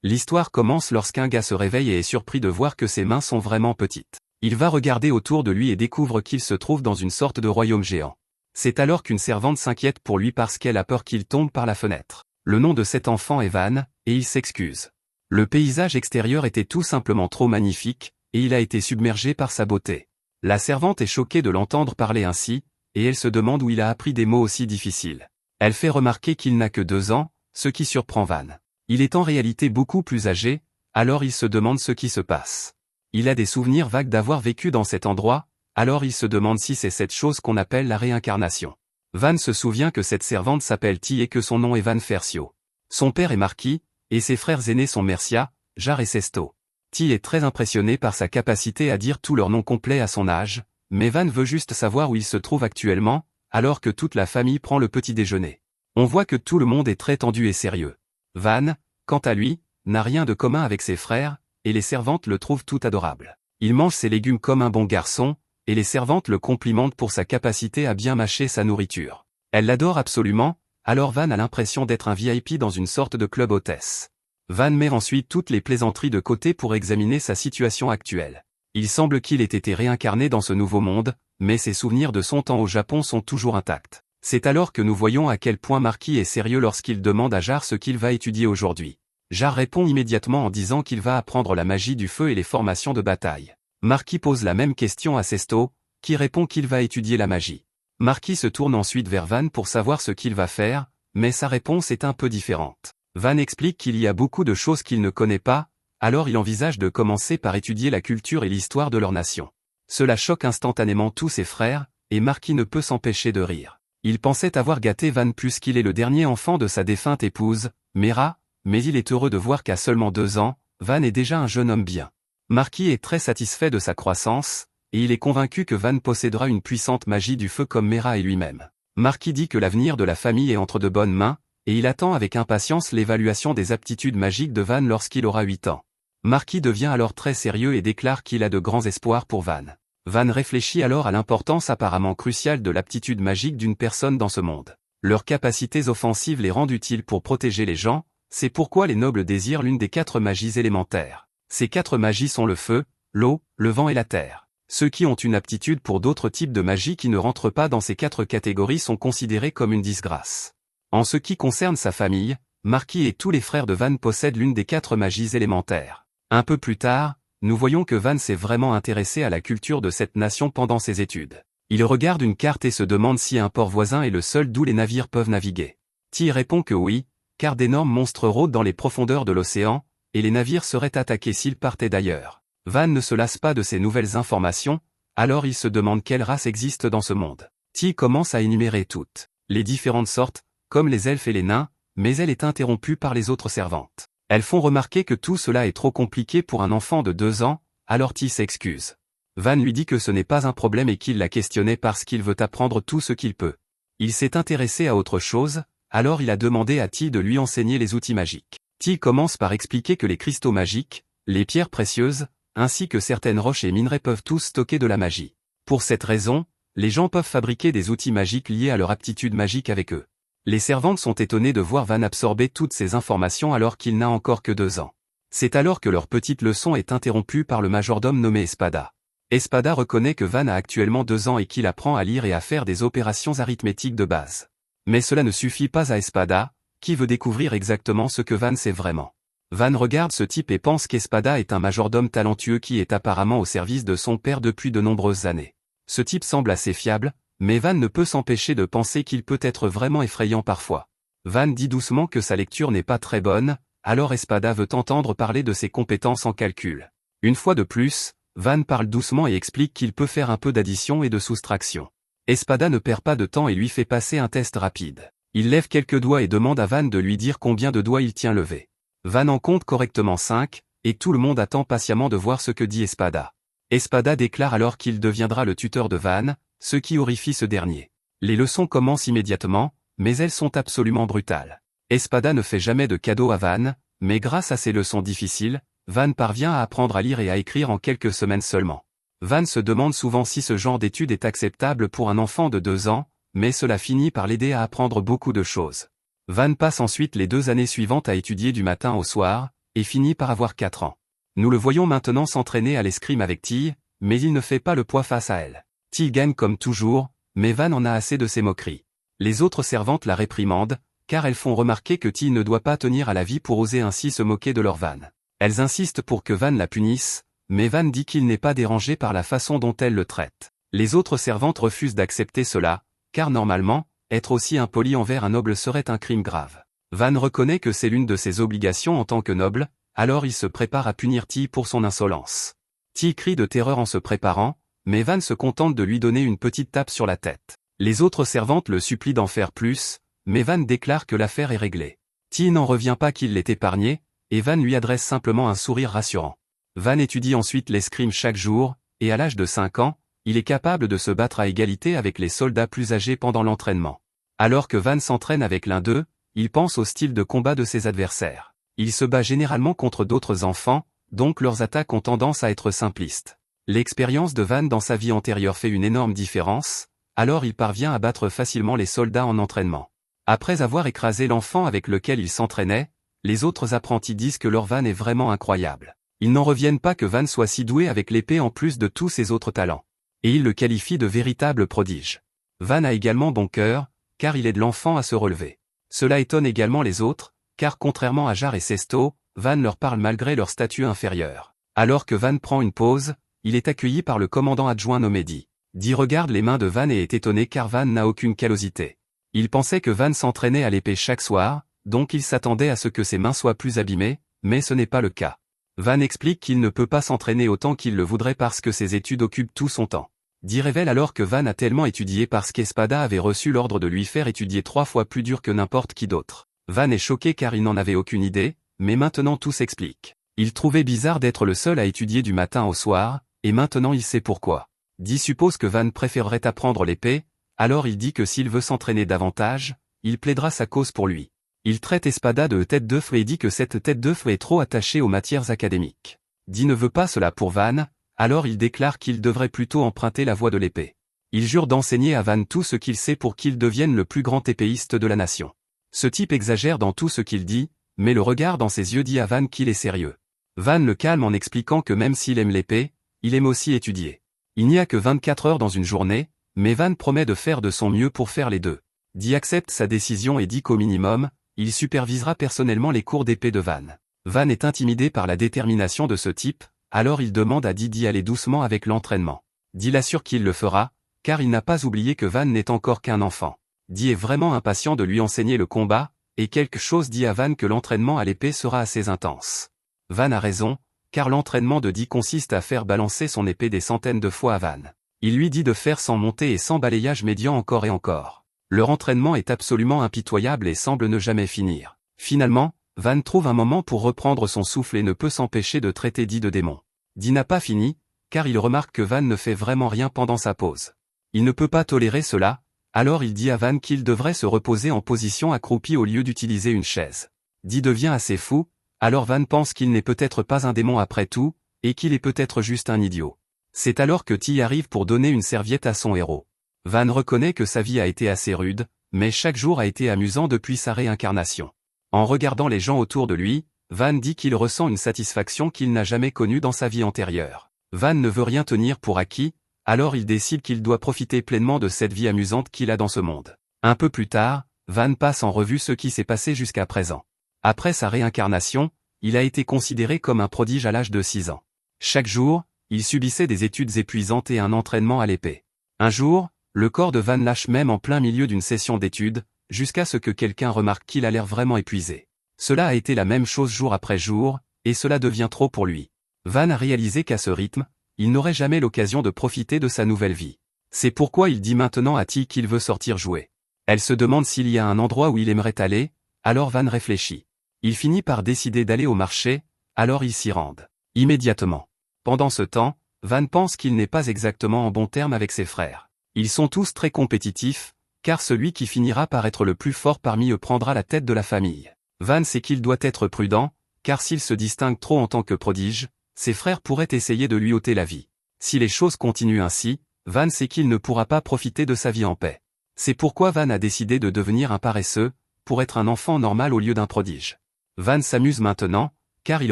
L'histoire commence lorsqu'un gars se réveille et est surpris de voir que ses mains sont vraiment petites. Il va regarder autour de lui et découvre qu'il se trouve dans une sorte de royaume géant. C'est alors qu'une servante s'inquiète pour lui parce qu'elle a peur qu'il tombe par la fenêtre. Le nom de cet enfant est Van, et il s'excuse. Le paysage extérieur était tout simplement trop magnifique, et il a été submergé par sa beauté. La servante est choquée de l'entendre parler ainsi, et elle se demande où il a appris des mots aussi difficiles. Elle fait remarquer qu'il n'a que 2 ans, ce qui surprend Van. Il est en réalité beaucoup plus âgé, alors il se demande ce qui se passe. Il a des souvenirs vagues d'avoir vécu dans cet endroit, alors il se demande si c'est cette chose qu'on appelle la réincarnation. Van se souvient que cette servante s'appelle Ti et que son nom est Van Fersio. Son père est Marquis, et ses frères aînés sont Mercia, Jar et Sesto. Ti est très impressionné par sa capacité à dire tout leur nom complet à son âge, mais Van veut juste savoir où il se trouve actuellement, alors que toute la famille prend le petit déjeuner. On voit que tout le monde est très tendu et sérieux. Van, quant à lui, n'a rien de commun avec ses frères, et les servantes le trouvent tout adorable. Il mange ses légumes comme un bon garçon, et les servantes le complimentent pour sa capacité à bien mâcher sa nourriture. Elles l'adorent absolument, alors Van a l'impression d'être un VIP dans une sorte de club hôtesse. Van met ensuite toutes les plaisanteries de côté pour examiner sa situation actuelle. Il semble qu'il ait été réincarné dans ce nouveau monde, mais ses souvenirs de son temps au Japon sont toujours intacts. C'est alors que nous voyons à quel point Marquis est sérieux lorsqu'il demande à Jar ce qu'il va étudier aujourd'hui. Jar répond immédiatement en disant qu'il va apprendre la magie du feu et les formations de bataille. Marquis pose la même question à Sesto, qui répond qu'il va étudier la magie. Marquis se tourne ensuite vers Van pour savoir ce qu'il va faire, mais sa réponse est un peu différente. Van explique qu'il y a beaucoup de choses qu'il ne connaît pas, alors il envisage de commencer par étudier la culture et l'histoire de leur nation. Cela choque instantanément tous ses frères, et Marquis ne peut s'empêcher de rire. Il pensait avoir gâté Van plus qu'il est le dernier enfant de sa défunte épouse, Mera, mais il est heureux de voir qu'à seulement 2 ans, Van est déjà un jeune homme bien. Marquis est très satisfait de sa croissance, et il est convaincu que Van possédera une puissante magie du feu comme Mera et lui-même. Marquis dit que l'avenir de la famille est entre de bonnes mains, et il attend avec impatience l'évaluation des aptitudes magiques de Van lorsqu'il aura 8 ans. Marquis devient alors très sérieux et déclare qu'il a de grands espoirs pour Van. Van réfléchit alors à l'importance apparemment cruciale de l'aptitude magique d'une personne dans ce monde. Leurs capacités offensives les rendent utiles pour protéger les gens, c'est pourquoi les nobles désirent l'une des 4 magies élémentaires. Ces 4 magies sont le feu, l'eau, le vent et la terre. Ceux qui ont une aptitude pour d'autres types de magie qui ne rentrent pas dans ces 4 catégories sont considérés comme une disgrâce. En ce qui concerne sa famille, Marquis et tous les frères de Van possèdent l'une des 4 magies élémentaires. Un peu plus tard, nous voyons que Van s'est vraiment intéressé à la culture de cette nation pendant ses études. Il regarde une carte et se demande si un port voisin est le seul d'où les navires peuvent naviguer. Ti répond que oui, car d'énormes monstres rôdent dans les profondeurs de l'océan, et les navires seraient attaqués s'ils partaient d'ailleurs. Van ne se lasse pas de ces nouvelles informations, alors il se demande quelle race existe dans ce monde. Ti commence à énumérer toutes les différentes sortes, comme les elfes et les nains, mais elle est interrompue par les autres servantes. Elles font remarquer que tout cela est trop compliqué pour un enfant de 2 ans, alors Ti s'excuse. Van lui dit que ce n'est pas un problème et qu'il l'a questionné parce qu'il veut apprendre tout ce qu'il peut. Il s'est intéressé à autre chose, alors il a demandé à Ti de lui enseigner les outils magiques. Ti commence par expliquer que les cristaux magiques, les pierres précieuses, ainsi que certaines roches et minerais peuvent tous stocker de la magie. Pour cette raison, les gens peuvent fabriquer des outils magiques liés à leur aptitude magique avec eux. Les servantes sont étonnées de voir Van absorber toutes ces informations alors qu'il n'a encore que 2 ans. C'est alors que leur petite leçon est interrompue par le majordome nommé Espada. Espada reconnaît que Van a actuellement 2 ans et qu'il apprend à lire et à faire des opérations arithmétiques de base. Mais cela ne suffit pas à Espada, qui veut découvrir exactement ce que Van sait vraiment. Van regarde ce type et pense qu'Espada est un majordome talentueux qui est apparemment au service de son père depuis de nombreuses années. Ce type semble assez fiable, mais Van ne peut s'empêcher de penser qu'il peut être vraiment effrayant parfois. Van dit doucement que sa lecture n'est pas très bonne, alors Espada veut entendre parler de ses compétences en calcul. Une fois de plus, Van parle doucement et explique qu'il peut faire un peu d'addition et de soustraction. Espada ne perd pas de temps et lui fait passer un test rapide. Il lève quelques doigts et demande à Van de lui dire combien de doigts il tient levés. Van en compte correctement 5, et tout le monde attend patiemment de voir ce que dit Espada. Espada déclare alors qu'il deviendra le tuteur de Van, ce qui horrifie ce dernier. Les leçons commencent immédiatement, mais elles sont absolument brutales. Espada ne fait jamais de cadeaux à Van, mais grâce à ces leçons difficiles, Van parvient à apprendre à lire et à écrire en quelques semaines seulement. Van se demande souvent si ce genre d'études est acceptable pour un enfant de 2 ans, mais cela finit par l'aider à apprendre beaucoup de choses. Van passe ensuite les 2 années suivantes à étudier du matin au soir, et finit par avoir 4 ans. Nous le voyons maintenant s'entraîner à l'escrime avec Ty, mais il ne fait pas le poids face à elle. Ty gagne comme toujours, mais Van en a assez de ses moqueries. Les autres servantes la réprimandent, car elles font remarquer que Ty ne doit pas tenir à la vie pour oser ainsi se moquer de leur Van. Elles insistent pour que Van la punisse, mais Van dit qu'il n'est pas dérangé par la façon dont elle le traite. Les autres servantes refusent d'accepter cela, car normalement, être aussi impoli envers un noble serait un crime grave. Van reconnaît que c'est l'une de ses obligations en tant que noble, alors il se prépare à punir Ty pour son insolence. Ty crie de terreur en se préparant, mais Van se contente de lui donner une petite tape sur la tête. Les autres servantes le supplient d'en faire plus, mais Van déclare que l'affaire est réglée. Ty n'en revient pas qu'il l'ait épargné, et Van lui adresse simplement un sourire rassurant. Van étudie ensuite l'escrime chaque jour, et à l'âge de 5 ans, il est capable de se battre à égalité avec les soldats plus âgés pendant l'entraînement. Alors que Van s'entraîne avec l'un d'eux, il pense au style de combat de ses adversaires. Il se bat généralement contre d'autres enfants, donc leurs attaques ont tendance à être simplistes. L'expérience de Van dans sa vie antérieure fait une énorme différence, alors il parvient à battre facilement les soldats en entraînement. Après avoir écrasé l'enfant avec lequel il s'entraînait, les autres apprentis disent que leur Van est vraiment incroyable. Ils n'en reviennent pas que Van soit si doué avec l'épée en plus de tous ses autres talents. Et ils le qualifient de véritable prodige. Van a également bon cœur, car il aide l'enfant à se relever. Cela étonne également les autres, car contrairement à Jar et Sesto, Van leur parle malgré leur statut inférieur. Alors que Van prend une pause, il est accueilli par le commandant adjoint nommé Dee. Dee regarde les mains de Van et est étonné car Van n'a aucune callosité. Il pensait que Van s'entraînait à l'épée chaque soir, donc il s'attendait à ce que ses mains soient plus abîmées, mais ce n'est pas le cas. Van explique qu'il ne peut pas s'entraîner autant qu'il le voudrait parce que ses études occupent tout son temps. Dee révèle alors que Van a tellement étudié parce qu'Espada avait reçu l'ordre de lui faire étudier 3 fois plus dur que n'importe qui d'autre. Van est choqué car il n'en avait aucune idée, mais maintenant tout s'explique. Il trouvait bizarre d'être le seul à étudier du matin au soir, et maintenant il sait pourquoi. Dee suppose que Van préférerait apprendre l'épée, alors il dit que s'il veut s'entraîner davantage, il plaidera sa cause pour lui. Il traite Espada de tête de feu et dit que cette tête de feu est trop attachée aux matières académiques. Dee ne veut pas cela pour Van, alors il déclare qu'il devrait plutôt emprunter la voie de l'épée. Il jure d'enseigner à Van tout ce qu'il sait pour qu'il devienne le plus grand épéiste de la nation. Ce type exagère dans tout ce qu'il dit, mais le regard dans ses yeux dit à Van qu'il est sérieux. Van le calme en expliquant que même s'il aime l'épée, il aime aussi étudier. Il n'y a que 24 heures dans une journée, mais Van promet de faire de son mieux pour faire les deux. Dee accepte sa décision et dit qu'au minimum, il supervisera personnellement les cours d'épée de Van. Van est intimidé par la détermination de ce type, alors il demande à Dee d'y aller doucement avec l'entraînement. Dee l'assure qu'il le fera, car il n'a pas oublié que Van n'est encore qu'un enfant. Dee est vraiment impatient de lui enseigner le combat, et quelque chose dit à Van que l'entraînement à l'épée sera assez intense. Van a raison, car l'entraînement de Dee consiste à faire balancer son épée des centaines de fois à Van. Il lui dit de faire sans monter et sans balayage médian encore et encore. Leur entraînement est absolument impitoyable et semble ne jamais finir. Finalement, Van trouve un moment pour reprendre son souffle et ne peut s'empêcher de traiter Dee de démon. Dee n'a pas fini, car il remarque que Van ne fait vraiment rien pendant sa pause. Il ne peut pas tolérer cela, alors il dit à Van qu'il devrait se reposer en position accroupie au lieu d'utiliser une chaise. Dee devient assez fou, alors Van pense qu'il n'est peut-être pas un démon après tout, et qu'il est peut-être juste un idiot. C'est alors que Ty arrive pour donner une serviette à son héros. Van reconnaît que sa vie a été assez rude, mais chaque jour a été amusant depuis sa réincarnation. En regardant les gens autour de lui, Van dit qu'il ressent une satisfaction qu'il n'a jamais connue dans sa vie antérieure. Van ne veut rien tenir pour acquis, alors il décide qu'il doit profiter pleinement de cette vie amusante qu'il a dans ce monde. Un peu plus tard, Van passe en revue ce qui s'est passé jusqu'à présent. Après sa réincarnation, il a été considéré comme un prodige à l'âge de 6 ans. Chaque jour, il subissait des études épuisantes et un entraînement à l'épée. Un jour, le corps de Van lâche même en plein milieu d'une session d'études, jusqu'à ce que quelqu'un remarque qu'il a l'air vraiment épuisé. Cela a été la même chose jour après jour, et cela devient trop pour lui. Van a réalisé qu'à ce rythme, il n'aurait jamais l'occasion de profiter de sa nouvelle vie. C'est pourquoi il dit maintenant à Ty qu'il veut sortir jouer. Elle se demande s'il y a un endroit où il aimerait aller, alors Van réfléchit. Il finit par décider d'aller au marché, alors ils s'y rendent. Immédiatement. Pendant ce temps, Van pense qu'il n'est pas exactement en bon terme avec ses frères. Ils sont tous très compétitifs, car celui qui finira par être le plus fort parmi eux prendra la tête de la famille. Van sait qu'il doit être prudent, car s'il se distingue trop en tant que prodige, ses frères pourraient essayer de lui ôter la vie. Si les choses continuent ainsi, Van sait qu'il ne pourra pas profiter de sa vie en paix. C'est pourquoi Van a décidé de devenir un paresseux, pour être un enfant normal au lieu d'un prodige. Van s'amuse maintenant, car il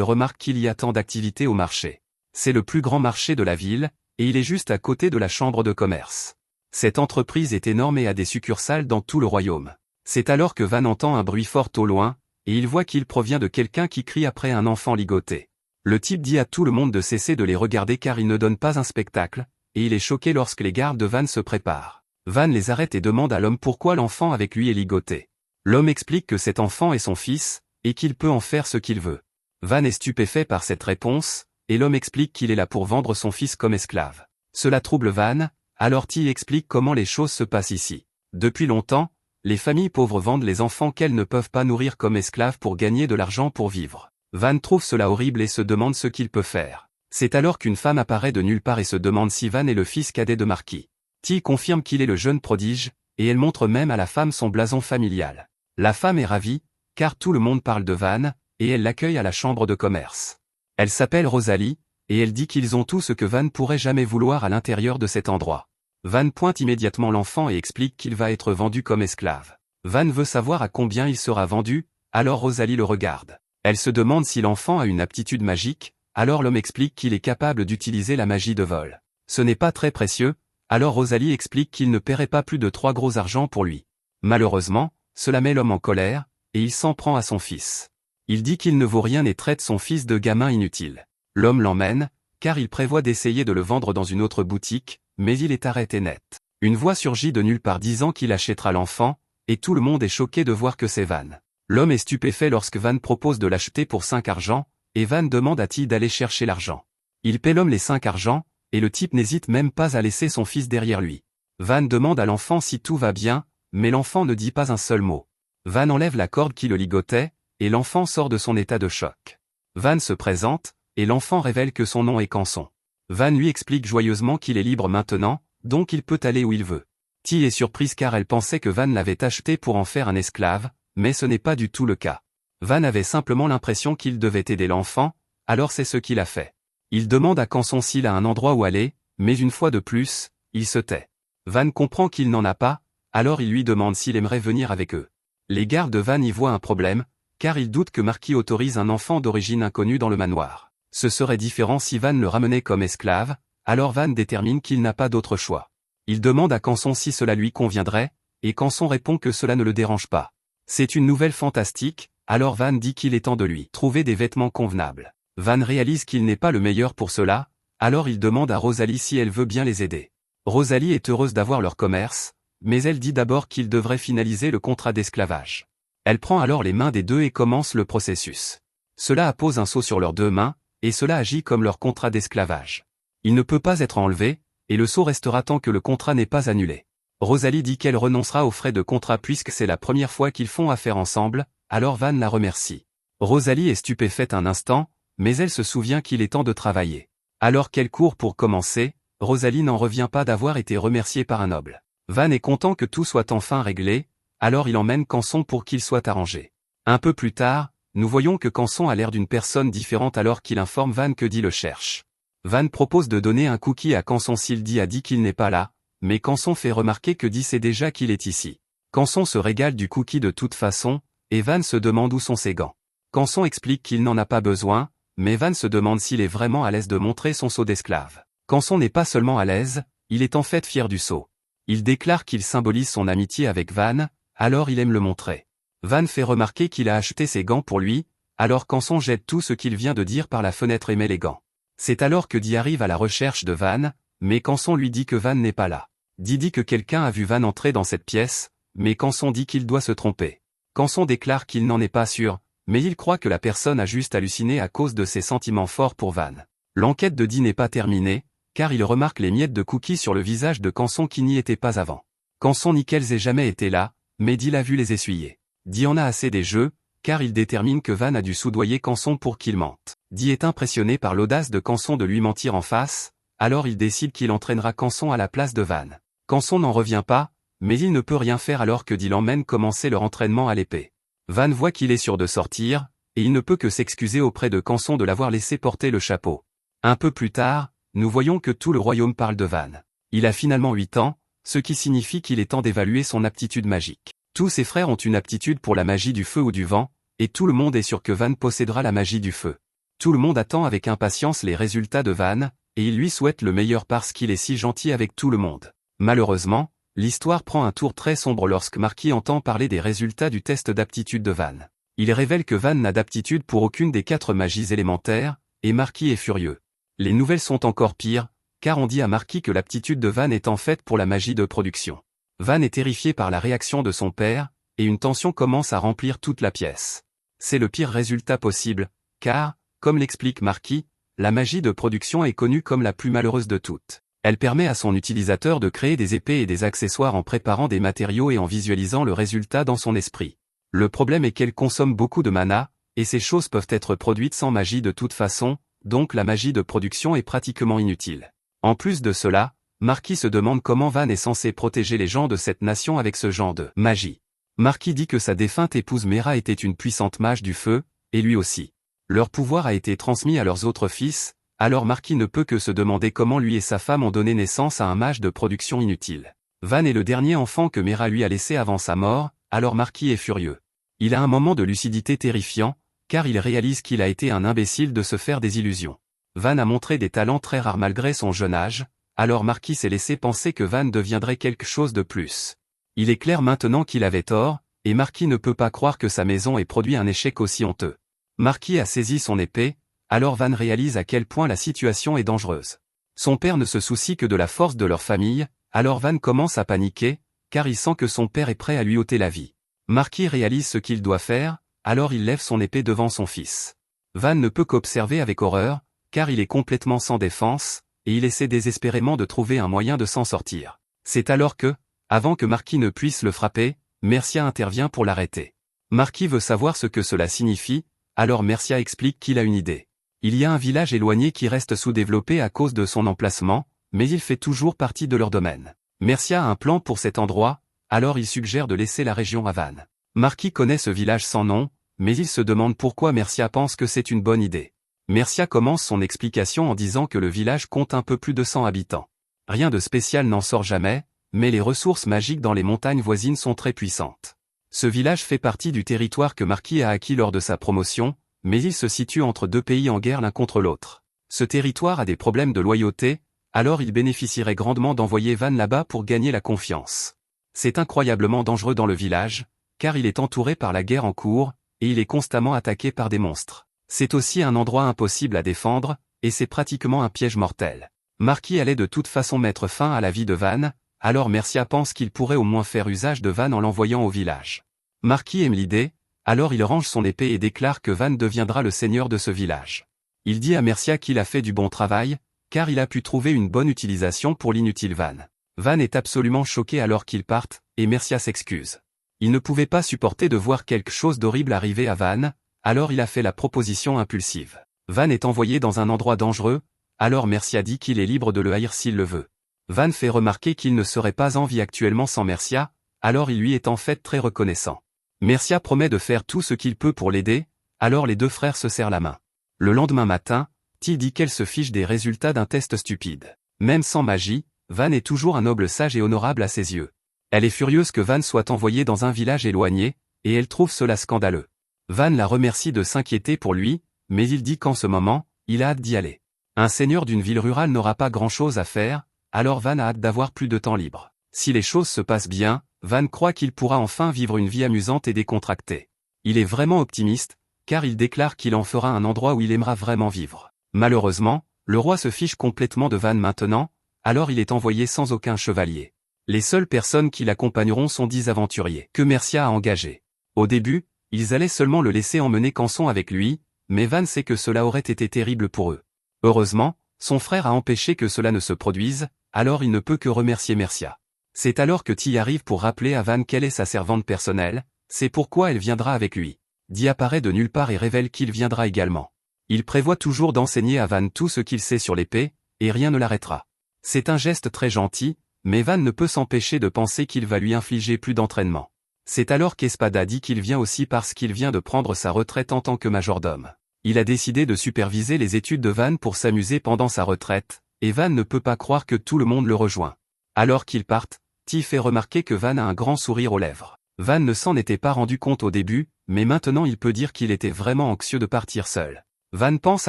remarque qu'il y a tant d'activités au marché. C'est le plus grand marché de la ville, et il est juste à côté de la chambre de commerce. Cette entreprise est énorme et a des succursales dans tout le royaume. C'est alors que Van entend un bruit fort au loin, et il voit qu'il provient de quelqu'un qui crie après un enfant ligoté. Le type dit à tout le monde de cesser de les regarder car il ne donne pas un spectacle, et il est choqué lorsque les gardes de Van se préparent. Van les arrête et demande à l'homme pourquoi l'enfant avec lui est ligoté. L'homme explique que cet enfant est son fils, et qu'il peut en faire ce qu'il veut. Van est stupéfait par cette réponse, et l'homme explique qu'il est là pour vendre son fils comme esclave. Cela trouble Van, alors T explique comment les choses se passent ici. Depuis longtemps, les familles pauvres vendent les enfants qu'elles ne peuvent pas nourrir comme esclaves pour gagner de l'argent pour vivre. Van trouve cela horrible et se demande ce qu'il peut faire. C'est alors qu'une femme apparaît de nulle part et se demande si Van est le fils cadet de Marquis. T confirme qu'il est le jeune prodige, et elle montre même à la femme son blason familial. La femme est ravie, car tout le monde parle de Van, et elle l'accueille à la chambre de commerce. Elle s'appelle Rosalie, et elle dit qu'ils ont tout ce que Van pourrait jamais vouloir à l'intérieur de cet endroit. Van pointe immédiatement l'enfant et explique qu'il va être vendu comme esclave. Van veut savoir à combien il sera vendu, alors Rosalie le regarde. Elle se demande si l'enfant a une aptitude magique, alors l'homme explique qu'il est capable d'utiliser la magie de vol. Ce n'est pas très précieux, alors Rosalie explique qu'il ne paierait pas plus de 3 gros argents pour lui. Malheureusement, cela met l'homme en colère, et il s'en prend à son fils. Il dit qu'il ne vaut rien et traite son fils de gamin inutile. L'homme l'emmène, car il prévoit d'essayer de le vendre dans une autre boutique, mais il est arrêté net. Une voix surgit de nulle part disant qu'il achètera l'enfant, et tout le monde est choqué de voir que c'est Van. L'homme est stupéfait lorsque Van propose de l'acheter pour 5 argents, et Van demande à T d'aller chercher l'argent. Il paie l'homme les 5 argents, et le type n'hésite même pas à laisser son fils derrière lui. Van demande à l'enfant si tout va bien, mais l'enfant ne dit pas un seul mot. Van enlève la corde qui le ligotait, et l'enfant sort de son état de choc. Van se présente, et l'enfant révèle que son nom est Canson. Van lui explique joyeusement qu'il est libre maintenant, donc il peut aller où il veut. T est surprise car elle pensait que Van l'avait acheté pour en faire un esclave, mais ce n'est pas du tout le cas. Van avait simplement l'impression qu'il devait aider l'enfant, alors c'est ce qu'il a fait. Il demande à Canson s'il a un endroit où aller, mais une fois de plus, il se tait. Van comprend qu'il n'en a pas, alors il lui demande s'il aimerait venir avec eux. Les gardes de Van y voient un problème, car ils doutent que Marquis autorise un enfant d'origine inconnue dans le manoir. Ce serait différent si Van le ramenait comme esclave, alors Van détermine qu'il n'a pas d'autre choix. Il demande à Canson si cela lui conviendrait, et Canson répond que cela ne le dérange pas. C'est une nouvelle fantastique, alors Van dit qu'il est temps de lui trouver des vêtements convenables. Van réalise qu'il n'est pas le meilleur pour cela, alors il demande à Rosalie si elle veut bien les aider. Rosalie est heureuse d'avoir leur commerce, mais elle dit d'abord qu'ils devraient finaliser le contrat d'esclavage. Elle prend alors les mains des deux et commence le processus. Cela appose un sceau sur leurs 2 mains, et cela agit comme leur contrat d'esclavage. Il ne peut pas être enlevé, et le sceau restera tant que le contrat n'est pas annulé. Rosalie dit qu'elle renoncera aux frais de contrat puisque c'est la première fois qu'ils font affaire ensemble, alors Van la remercie. Rosalie est stupéfaite un instant, mais elle se souvient qu'il est temps de travailler. Alors qu'elle court pour commencer, Rosalie n'en revient pas d'avoir été remerciée par un noble. Van est content que tout soit enfin réglé, alors il emmène Canson pour qu'il soit arrangé. Un peu plus tard, nous voyons que Canson a l'air d'une personne différente alors qu'il informe Van que Dee le cherche. Van propose de donner un cookie à Canson s'il dit à Dee qu'il n'est pas là, mais Canson fait remarquer que Dee sait déjà qu'il est ici. Canson se régale du cookie de toute façon, et Van se demande où sont ses gants. Canson explique qu'il n'en a pas besoin, mais Van se demande s'il est vraiment à l'aise de montrer son sceau d'esclave. Canson n'est pas seulement à l'aise, il est en fait fier du sceau. Il déclare qu'il symbolise son amitié avec Van, alors il aime le montrer. Van fait remarquer qu'il a acheté ses gants pour lui, alors Canson jette tout ce qu'il vient de dire par la fenêtre et met les gants. C'est alors que Dee arrive à la recherche de Van, mais Canson lui dit que Van n'est pas là. Dee dit que quelqu'un a vu Van entrer dans cette pièce, mais Canson dit qu'il doit se tromper. Canson déclare qu'il n'en est pas sûr, mais il croit que la personne a juste halluciné à cause de ses sentiments forts pour Van. L'enquête de Dee n'est pas terminée, car il remarque les miettes de cookies sur le visage de Canson qui n'y étaient pas avant. Canson nie qu'elles aient jamais été là, mais Dee l'a vu les essuyer. Dee en a assez des jeux, car il détermine que Van a dû soudoyer Canson pour qu'il mente. Dee est impressionné par l'audace de Canson de lui mentir en face, alors il décide qu'il entraînera Canson à la place de Van. Canson n'en revient pas, mais il ne peut rien faire alors que Dee l'emmène commencer leur entraînement à l'épée. Van voit qu'il est sûr de sortir, et il ne peut que s'excuser auprès de Canson de l'avoir laissé porter le chapeau. Un peu plus tard, nous voyons que tout le royaume parle de Van. Il a finalement 8 ans, ce qui signifie qu'il est temps d'évaluer son aptitude magique. Tous ses frères ont une aptitude pour la magie du feu ou du vent, et tout le monde est sûr que Van possédera la magie du feu. Tout le monde attend avec impatience les résultats de Van, et il lui souhaite le meilleur parce qu'il est si gentil avec tout le monde. Malheureusement, l'histoire prend un tour très sombre lorsque Marky entend parler des résultats du test d'aptitude de Van. Il révèle que Van n'a d'aptitude pour aucune des 4 magies élémentaires, et Marky est furieux. Les nouvelles sont encore pires, car on dit à Marky que l'aptitude de Van est en fait pour la magie de production. Van est terrifié par la réaction de son père, et une tension commence à remplir toute la pièce. C'est le pire résultat possible, car, comme l'explique Marky, la magie de production est connue comme la plus malheureuse de toutes. Elle permet à son utilisateur de créer des épées et des accessoires en préparant des matériaux et en visualisant le résultat dans son esprit. Le problème est qu'elle consomme beaucoup de mana, et ces choses peuvent être produites sans magie de toute façon, donc la magie de production est pratiquement inutile. En plus de cela, Marky se demande comment Van est censé protéger les gens de cette nation avec ce genre de magie. Marky dit que sa défunte épouse Mera était une puissante mage du feu, et lui aussi. Leur pouvoir a été transmis à leurs autres fils, alors Marky ne peut que se demander comment lui et sa femme ont donné naissance à un mage de production inutile. Van est le dernier enfant que Mera lui a laissé avant sa mort, alors Marky est furieux. Il a un moment de lucidité terrifiant, car il réalise qu'il a été un imbécile de se faire des illusions. Van a montré des talents très rares malgré son jeune âge, alors Marky s'est laissé penser que Van deviendrait quelque chose de plus. Il est clair maintenant qu'il avait tort, et Marky ne peut pas croire que sa maison ait produit un échec aussi honteux. Marky a saisi son épée, alors Van réalise à quel point la situation est dangereuse. Son père ne se soucie que de la force de leur famille, alors Van commence à paniquer, car il sent que son père est prêt à lui ôter la vie. Marky réalise ce qu'il doit faire, alors il lève son épée devant son fils. Van ne peut qu'observer avec horreur, car il est complètement sans défense, et il essaie désespérément de trouver un moyen de s'en sortir. C'est alors que, avant que Marky ne puisse le frapper, Mercia intervient pour l'arrêter. Marky veut savoir ce que cela signifie, alors Mercia explique qu'il a une idée. Il y a un village éloigné qui reste sous-développé à cause de son emplacement, mais il fait toujours partie de leur domaine. Mercia a un plan pour cet endroit, alors il suggère de laisser la région à Van. Marky connaît ce village sans nom, mais il se demande pourquoi Mercia pense que c'est une bonne idée. Mercia commence son explication en disant que le village compte un peu plus de 100 habitants. Rien de spécial n'en sort jamais, mais les ressources magiques dans les montagnes voisines sont très puissantes. Ce village fait partie du territoire que Marky a acquis lors de sa promotion, mais il se situe entre 2 pays en guerre l'un contre l'autre. Ce territoire a des problèmes de loyauté, alors il bénéficierait grandement d'envoyer Van là-bas pour gagner la confiance. C'est incroyablement dangereux dans le village, car il est entouré par la guerre en cours, et il est constamment attaqué par des monstres. C'est aussi un endroit impossible à défendre, et c'est pratiquement un piège mortel. Marky allait de toute façon mettre fin à la vie de Van, alors Mercia pense qu'il pourrait au moins faire usage de Van en l'envoyant au village. Marky aime l'idée, alors il range son épée et déclare que Van deviendra le seigneur de ce village. Il dit à Mercia qu'il a fait du bon travail, car il a pu trouver une bonne utilisation pour l'inutile Van. Van est absolument choqué alors qu'ils partent, et Mercia s'excuse. Il ne pouvait pas supporter de voir quelque chose d'horrible arriver à Van, alors il a fait la proposition impulsive. Van est envoyé dans un endroit dangereux, alors Mercia dit qu'il est libre de le haïr s'il le veut. Van fait remarquer qu'il ne serait pas en vie actuellement sans Mercia, alors il lui est en fait très reconnaissant. Mercia promet de faire tout ce qu'il peut pour l'aider, alors les 2 frères se serrent la main. Le lendemain matin, Ti dit qu'elle se fiche des résultats d'un test stupide. Même sans magie, Van est toujours un noble sage et honorable à ses yeux. Elle est furieuse que Van soit envoyé dans un village éloigné, et elle trouve cela scandaleux. Van la remercie de s'inquiéter pour lui, mais il dit qu'en ce moment, il a hâte d'y aller. Un seigneur d'une ville rurale n'aura pas grand-chose à faire, alors Van a hâte d'avoir plus de temps libre. Si les choses se passent bien, Van croit qu'il pourra enfin vivre une vie amusante et décontractée. Il est vraiment optimiste, car il déclare qu'il en fera un endroit où il aimera vraiment vivre. Malheureusement, le roi se fiche complètement de Van maintenant, alors il est envoyé sans aucun chevalier. Les seules personnes qui l'accompagneront sont 10 aventuriers que Mercia a engagés. Au début, ils allaient seulement le laisser emmener Canson avec lui, mais Van sait que cela aurait été terrible pour eux. Heureusement, son frère a empêché que cela ne se produise, alors il ne peut que remercier Mercia. C'est alors que Ti arrive pour rappeler à Van quelle est sa servante personnelle, c'est pourquoi elle viendra avec lui. Ti apparaît de nulle part et révèle qu'il viendra également. Il prévoit toujours d'enseigner à Van tout ce qu'il sait sur l'épée, et rien ne l'arrêtera. C'est un geste très gentil, mais Van ne peut s'empêcher de penser qu'il va lui infliger plus d'entraînement. C'est alors qu'Espada dit qu'il vient aussi parce qu'il vient de prendre sa retraite en tant que majordome. Il a décidé de superviser les études de Van pour s'amuser pendant sa retraite, et Van ne peut pas croire que tout le monde le rejoint. Alors qu'ils partent, Ti fait remarquer que Van a un grand sourire aux lèvres. Van ne s'en était pas rendu compte au début, mais maintenant il peut dire qu'il était vraiment anxieux de partir seul. Van pense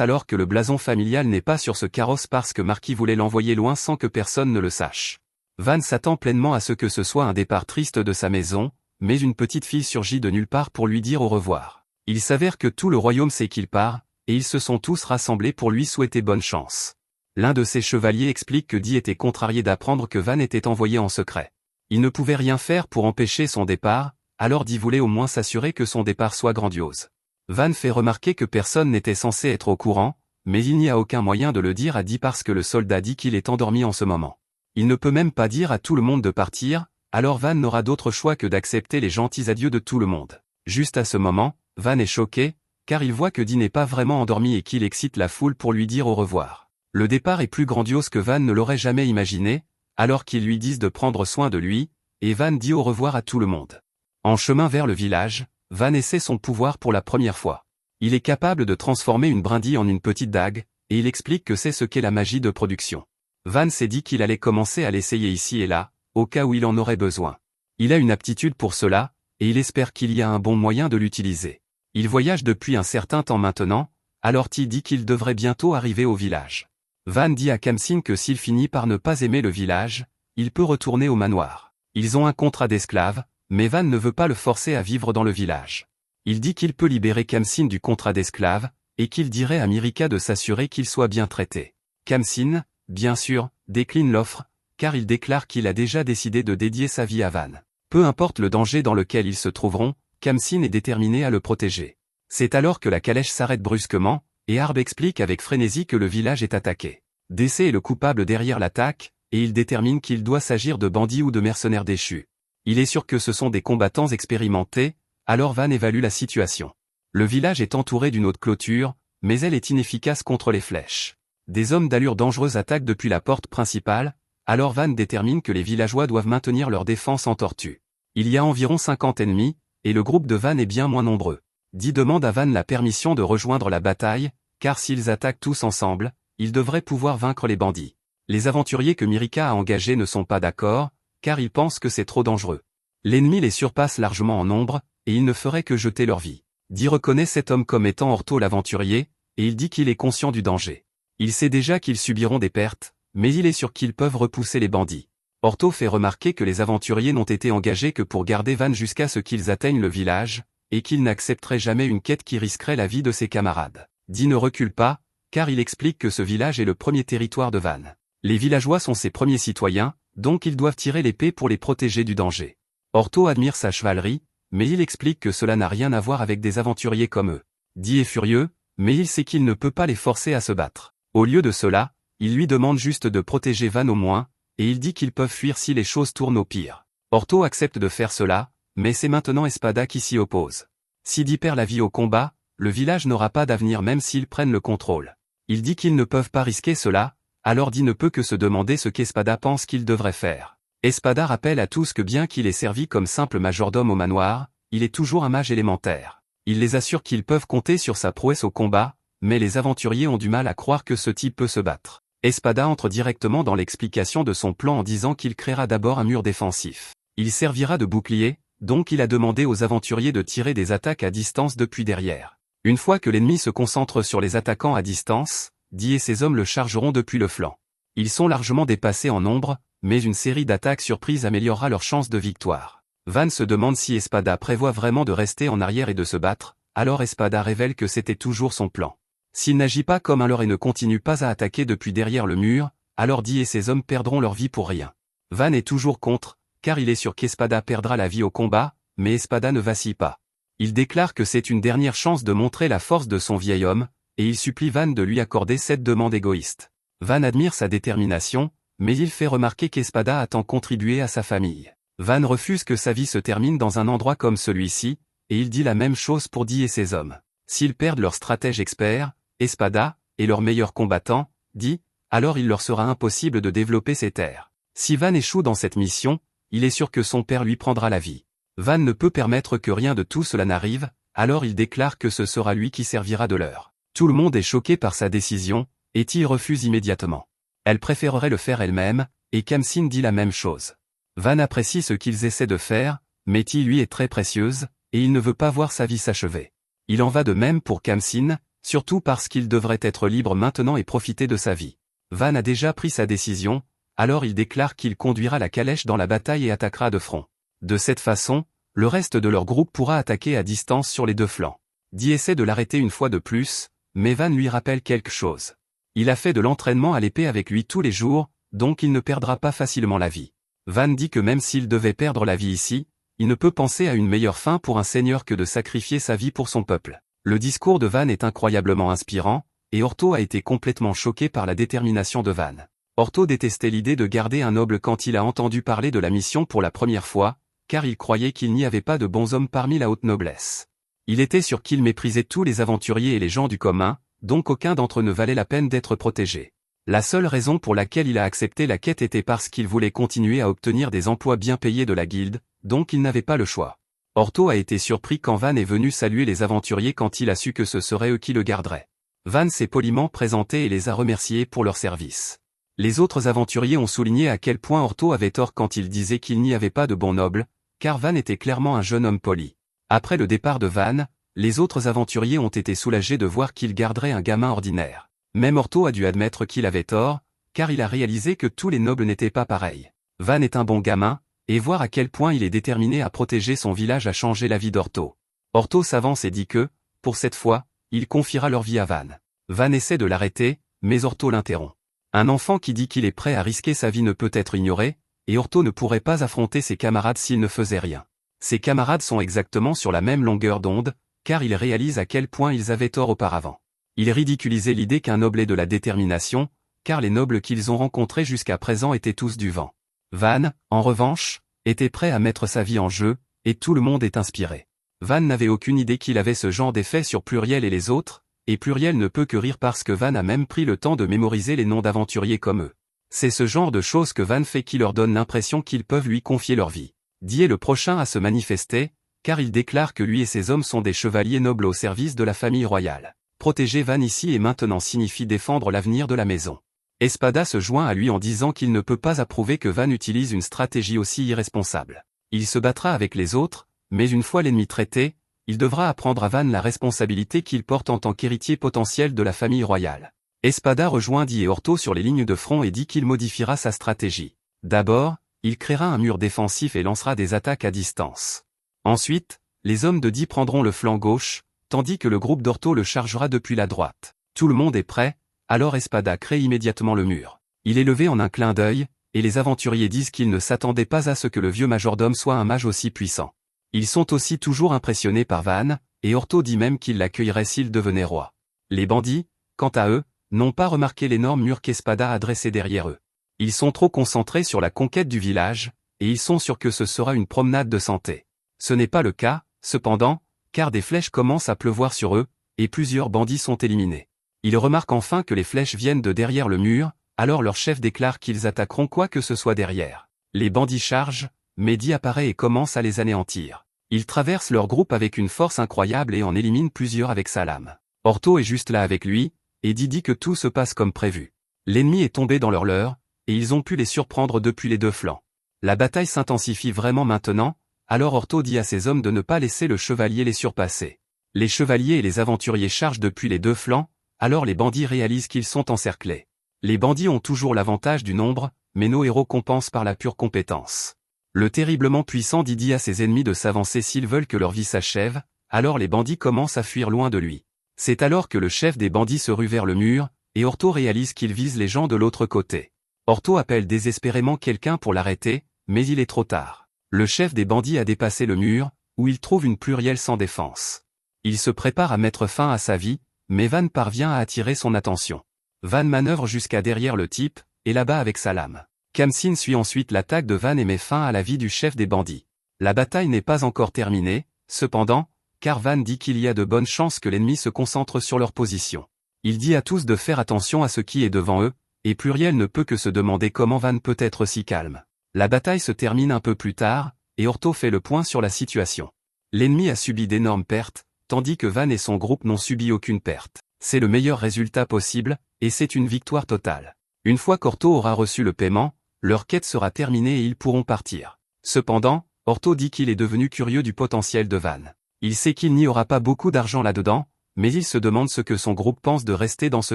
alors que le blason familial n'est pas sur ce carrosse parce que Marquis voulait l'envoyer loin sans que personne ne le sache. Van s'attend pleinement à ce que ce soit un départ triste de sa maison, mais une petite fille surgit de nulle part pour lui dire au revoir. Il s'avère que tout le royaume sait qu'il part, et ils se sont tous rassemblés pour lui souhaiter bonne chance. L'un de ses chevaliers explique que Dee était contrarié d'apprendre que Van était envoyé en secret. Il ne pouvait rien faire pour empêcher son départ, alors Dee voulait au moins s'assurer que son départ soit grandiose. Van fait remarquer que personne n'était censé être au courant, mais il n'y a aucun moyen de le dire à Dee parce que le soldat dit qu'il est endormi en ce moment. Il ne peut même pas dire à tout le monde de partir, alors Van n'aura d'autre choix que d'accepter les gentils adieux de tout le monde. Juste à ce moment, Van est choqué, car il voit que Dee n'est pas vraiment endormi et qu'il excite la foule pour lui dire au revoir. Le départ est plus grandiose que Van ne l'aurait jamais imaginé, alors qu'ils lui disent de prendre soin de lui, et Van dit au revoir à tout le monde. En chemin vers le village, Van essaie son pouvoir pour la première fois. Il est capable de transformer une brindille en une petite dague, et il explique que c'est ce qu'est la magie de production. Van s'est dit qu'il allait commencer à l'essayer ici et là, au cas où il en aurait besoin. Il a une aptitude pour cela, et il espère qu'il y a un bon moyen de l'utiliser. Il voyage depuis un certain temps maintenant, alors T dit qu'il devrait bientôt arriver au village. Van dit à Khamsin que s'il finit par ne pas aimer le village, il peut retourner au manoir. Ils ont un contrat d'esclave, mais Van ne veut pas le forcer à vivre dans le village. Il dit qu'il peut libérer Khamsin du contrat d'esclave, et qu'il dirait à Myrrika de s'assurer qu'il soit bien traité. Khamsin, bien sûr, décline l'offre, car il déclare qu'il a déjà décidé de dédier sa vie à Van. Peu importe le danger dans lequel ils se trouveront, Khamsin est déterminé à le protéger. C'est alors que la calèche s'arrête brusquement, et Harb explique avec frénésie que le village est attaqué. DC est le coupable derrière l'attaque, et il détermine qu'il doit s'agir de bandits ou de mercenaires déchus. Il est sûr que ce sont des combattants expérimentés, alors Van évalue la situation. Le village est entouré d'une haute clôture, mais elle est inefficace contre les flèches. Des hommes d'allure dangereuse attaquent depuis la porte principale, alors Van détermine que les villageois doivent maintenir leur défense en tortue. Il y a environ 50 ennemis, et le groupe de Van est bien moins nombreux. Dee demande à Van la permission de rejoindre la bataille, car s'ils attaquent tous ensemble, ils devraient pouvoir vaincre les bandits. Les aventuriers que Myrrika a engagés ne sont pas d'accord, car ils pensent que c'est trop dangereux. L'ennemi les surpasse largement en nombre, et ils ne feraient que jeter leur vie. Dee reconnaît cet homme comme étant Orto l'aventurier, et il dit qu'il est conscient du danger. Il sait déjà qu'ils subiront des pertes, mais il est sûr qu'ils peuvent repousser les bandits. Orto fait remarquer que les aventuriers n'ont été engagés que pour garder Van jusqu'à ce qu'ils atteignent le village, et qu'ils n'accepteraient jamais une quête qui risquerait la vie de ses camarades. Dee ne recule pas, car il explique que ce village est le premier territoire de Van. Les villageois sont ses premiers citoyens, donc ils doivent tirer l'épée pour les protéger du danger. Orto admire sa chevalerie, mais il explique que cela n'a rien à voir avec des aventuriers comme eux. Dee est furieux, mais il sait qu'il ne peut pas les forcer à se battre. Au lieu de cela, il lui demande juste de protéger Van au moins, et il dit qu'ils peuvent fuir si les choses tournent au pire. Orto accepte de faire cela, mais c'est maintenant Espada qui s'y oppose. Si Dee perd la vie au combat, le village n'aura pas d'avenir même s'ils prennent le contrôle. Il dit qu'ils ne peuvent pas risquer cela, alors Dee ne peut que se demander ce qu'Espada pense qu'il devrait faire. Espada rappelle à tous que bien qu'il ait servi comme simple majordome au manoir, il est toujours un mage élémentaire. Il les assure qu'ils peuvent compter sur sa prouesse au combat, mais les aventuriers ont du mal à croire que ce type peut se battre. Espada entre directement dans l'explication de son plan en disant qu'il créera d'abord un mur défensif. Il servira de bouclier, donc il a demandé aux aventuriers de tirer des attaques à distance depuis derrière. Une fois que l'ennemi se concentre sur les attaquants à distance, Dee et ses hommes le chargeront depuis le flanc. Ils sont largement dépassés en nombre, mais une série d'attaques surprises améliorera leurs chances de victoire. Van se demande si Espada prévoit vraiment de rester en arrière et de se battre, alors Espada révèle que c'était toujours son plan. S'il n'agit pas comme un leurre et ne continue pas à attaquer depuis derrière le mur, alors Dee et ses hommes perdront leur vie pour rien. Van est toujours contre, car il est sûr qu'Espada perdra la vie au combat, mais Espada ne vacille pas. Il déclare que c'est une dernière chance de montrer la force de son vieil homme, et il supplie Van de lui accorder cette demande égoïste. Van admire sa détermination, mais il fait remarquer qu'Espada a tant contribué à sa famille. Van refuse que sa vie se termine dans un endroit comme celui-ci, et il dit la même chose pour Dee et ses hommes. S'ils perdent leur stratège expert, Espada, et leur meilleur combattant, Dee, alors il leur sera impossible de développer ces terres. Si Van échoue dans cette mission, il est sûr que son père lui prendra la vie. Van ne peut permettre que rien de tout cela n'arrive, alors il déclare que ce sera lui qui servira de leurre. Tout le monde est choqué par sa décision, et T refuse immédiatement. Elle préférerait le faire elle-même, et Khamsin dit la même chose. Van apprécie ce qu'ils essaient de faire, mais T lui est très précieuse, et il ne veut pas voir sa vie s'achever. Il en va de même pour Khamsin, Surtout parce qu'il devrait être libre maintenant et profiter de sa vie. Van a déjà pris sa décision, alors il déclare qu'il conduira la calèche dans la bataille et attaquera de front. De cette façon, le reste de leur groupe pourra attaquer à distance sur les deux flancs. Dee essaie de l'arrêter une fois de plus, mais Van lui rappelle quelque chose. Il a fait de l'entraînement à l'épée avec lui tous les jours, donc il ne perdra pas facilement la vie. Van dit que même s'il devait perdre la vie ici, il ne peut penser à une meilleure fin pour un seigneur que de sacrifier sa vie pour son peuple. Le discours de Van est incroyablement inspirant, et Ortho a été complètement choqué par la détermination de Van. Ortho détestait l'idée de garder un noble quand il a entendu parler de la mission pour la première fois, car il croyait qu'il n'y avait pas de bons hommes parmi la haute noblesse. Il était sûr qu'il méprisait tous les aventuriers et les gens du commun, donc aucun d'entre eux ne valait la peine d'être protégé. La seule raison pour laquelle il a accepté la quête était parce qu'il voulait continuer à obtenir des emplois bien payés de la guilde, donc il n'avait pas le choix. Ortho a été surpris quand Van est venu saluer les aventuriers quand il a su que ce seraient eux qui le garderaient. Van s'est poliment présenté et les a remerciés pour leur service. Les autres aventuriers ont souligné à quel point Ortho avait tort quand il disait qu'il n'y avait pas de bons nobles, car Van était clairement un jeune homme poli. Après le départ de Van, les autres aventuriers ont été soulagés de voir qu'il garderait un gamin ordinaire. Même Ortho a dû admettre qu'il avait tort, car il a réalisé que tous les nobles n'étaient pas pareils. Van est un bon gamin, et voir à quel point il est déterminé à protéger son village a changé la vie d'Ortho. Ortho s'avance et dit que, pour cette fois, il confiera leur vie à Van. Van essaie de l'arrêter, mais Ortho l'interrompt. Un enfant qui dit qu'il est prêt à risquer sa vie ne peut être ignoré, et Ortho ne pourrait pas affronter ses camarades s'il ne faisait rien. Ses camarades sont exactement sur la même longueur d'onde, car ils réalisent à quel point ils avaient tort auparavant. Il ridiculisait l'idée qu'un noble ait de la détermination, car les nobles qu'ils ont rencontrés jusqu'à présent étaient tous du vent. Van, en revanche, était prêt à mettre sa vie en jeu, et tout le monde est inspiré. Van n'avait aucune idée qu'il avait ce genre d'effet sur Pluriel et les autres, et Pluriel ne peut que rire parce que Van a même pris le temps de mémoriser les noms d'aventuriers comme eux. C'est ce genre de choses que Van fait qui leur donne l'impression qu'ils peuvent lui confier leur vie. Dee est le prochain à se manifester, car il déclare que lui et ses hommes sont des chevaliers nobles au service de la famille royale. Protéger Van ici et maintenant signifie défendre l'avenir de la maison. Espada se joint à lui en disant qu'il ne peut pas approuver que Van utilise une stratégie aussi irresponsable. Il se battra avec les autres, mais une fois l'ennemi traité, il devra apprendre à Van la responsabilité qu'il porte en tant qu'héritier potentiel de la famille royale. Espada rejoint Dee et Ortho sur les lignes de front et dit qu'il modifiera sa stratégie. D'abord, il créera un mur défensif et lancera des attaques à distance. Ensuite, les hommes de Dee prendront le flanc gauche, tandis que le groupe d'Ortho le chargera depuis la droite. Tout le monde est prêt, alors Espada crée immédiatement le mur. Il est levé en un clin d'œil, et les aventuriers disent qu'ils ne s'attendaient pas à ce que le vieux majordome soit un mage aussi puissant. Ils sont aussi toujours impressionnés par Van, et Ortho dit même qu'il l'accueillerait s'il devenait roi. Les bandits, quant à eux, n'ont pas remarqué l'énorme mur qu'Espada a dressé derrière eux. Ils sont trop concentrés sur la conquête du village, et ils sont sûrs que ce sera une promenade de santé. Ce n'est pas le cas, cependant, car des flèches commencent à pleuvoir sur eux, et plusieurs bandits sont éliminés. Ils remarquent enfin que les flèches viennent de derrière le mur, alors leur chef déclare qu'ils attaqueront quoi que ce soit derrière. Les bandits chargent, mais Dee apparaît et commence à les anéantir. Ils traversent leur groupe avec une force incroyable et en éliminent plusieurs avec sa lame. Ortho est juste là avec lui, et Dee dit que tout se passe comme prévu. L'ennemi est tombé dans leur leurre, et ils ont pu les surprendre depuis les deux flancs. La bataille s'intensifie vraiment maintenant, alors Ortho dit à ses hommes de ne pas laisser le chevalier les surpasser. Les chevaliers et les aventuriers chargent depuis les deux flancs, alors les bandits réalisent qu'ils sont encerclés. Les bandits ont toujours l'avantage du nombre, mais nos héros compensent par la pure compétence. Le terriblement puissant dit à ses ennemis de s'avancer s'ils veulent que leur vie s'achève, alors les bandits commencent à fuir loin de lui. C'est alors que le chef des bandits se rue vers le mur, et Ortho réalise qu'il vise les gens de l'autre côté. Ortho appelle désespérément quelqu'un pour l'arrêter, mais il est trop tard. Le chef des bandits a dépassé le mur, où il trouve une Pluriel sans défense. Il se prépare à mettre fin à sa vie, mais Van parvient à attirer son attention. Van manœuvre jusqu'à derrière le type, et l'abat avec sa lame. Khamsin suit ensuite l'attaque de Van et met fin à la vie du chef des bandits. La bataille n'est pas encore terminée, cependant, car Van dit qu'il y a de bonnes chances que l'ennemi se concentre sur leur position. Il dit à tous de faire attention à ce qui est devant eux, et Pluriel ne peut que se demander comment Van peut être si calme. La bataille se termine un peu plus tard, et Ortho fait le point sur la situation. L'ennemi a subi d'énormes pertes, tandis que Van et son groupe n'ont subi aucune perte. C'est le meilleur résultat possible, et c'est une victoire totale. Une fois qu'Ortho aura reçu le paiement, leur quête sera terminée et ils pourront partir. Cependant, Ortho dit qu'il est devenu curieux du potentiel de Van. Il sait qu'il n'y aura pas beaucoup d'argent là-dedans, mais il se demande ce que son groupe pense de rester dans ce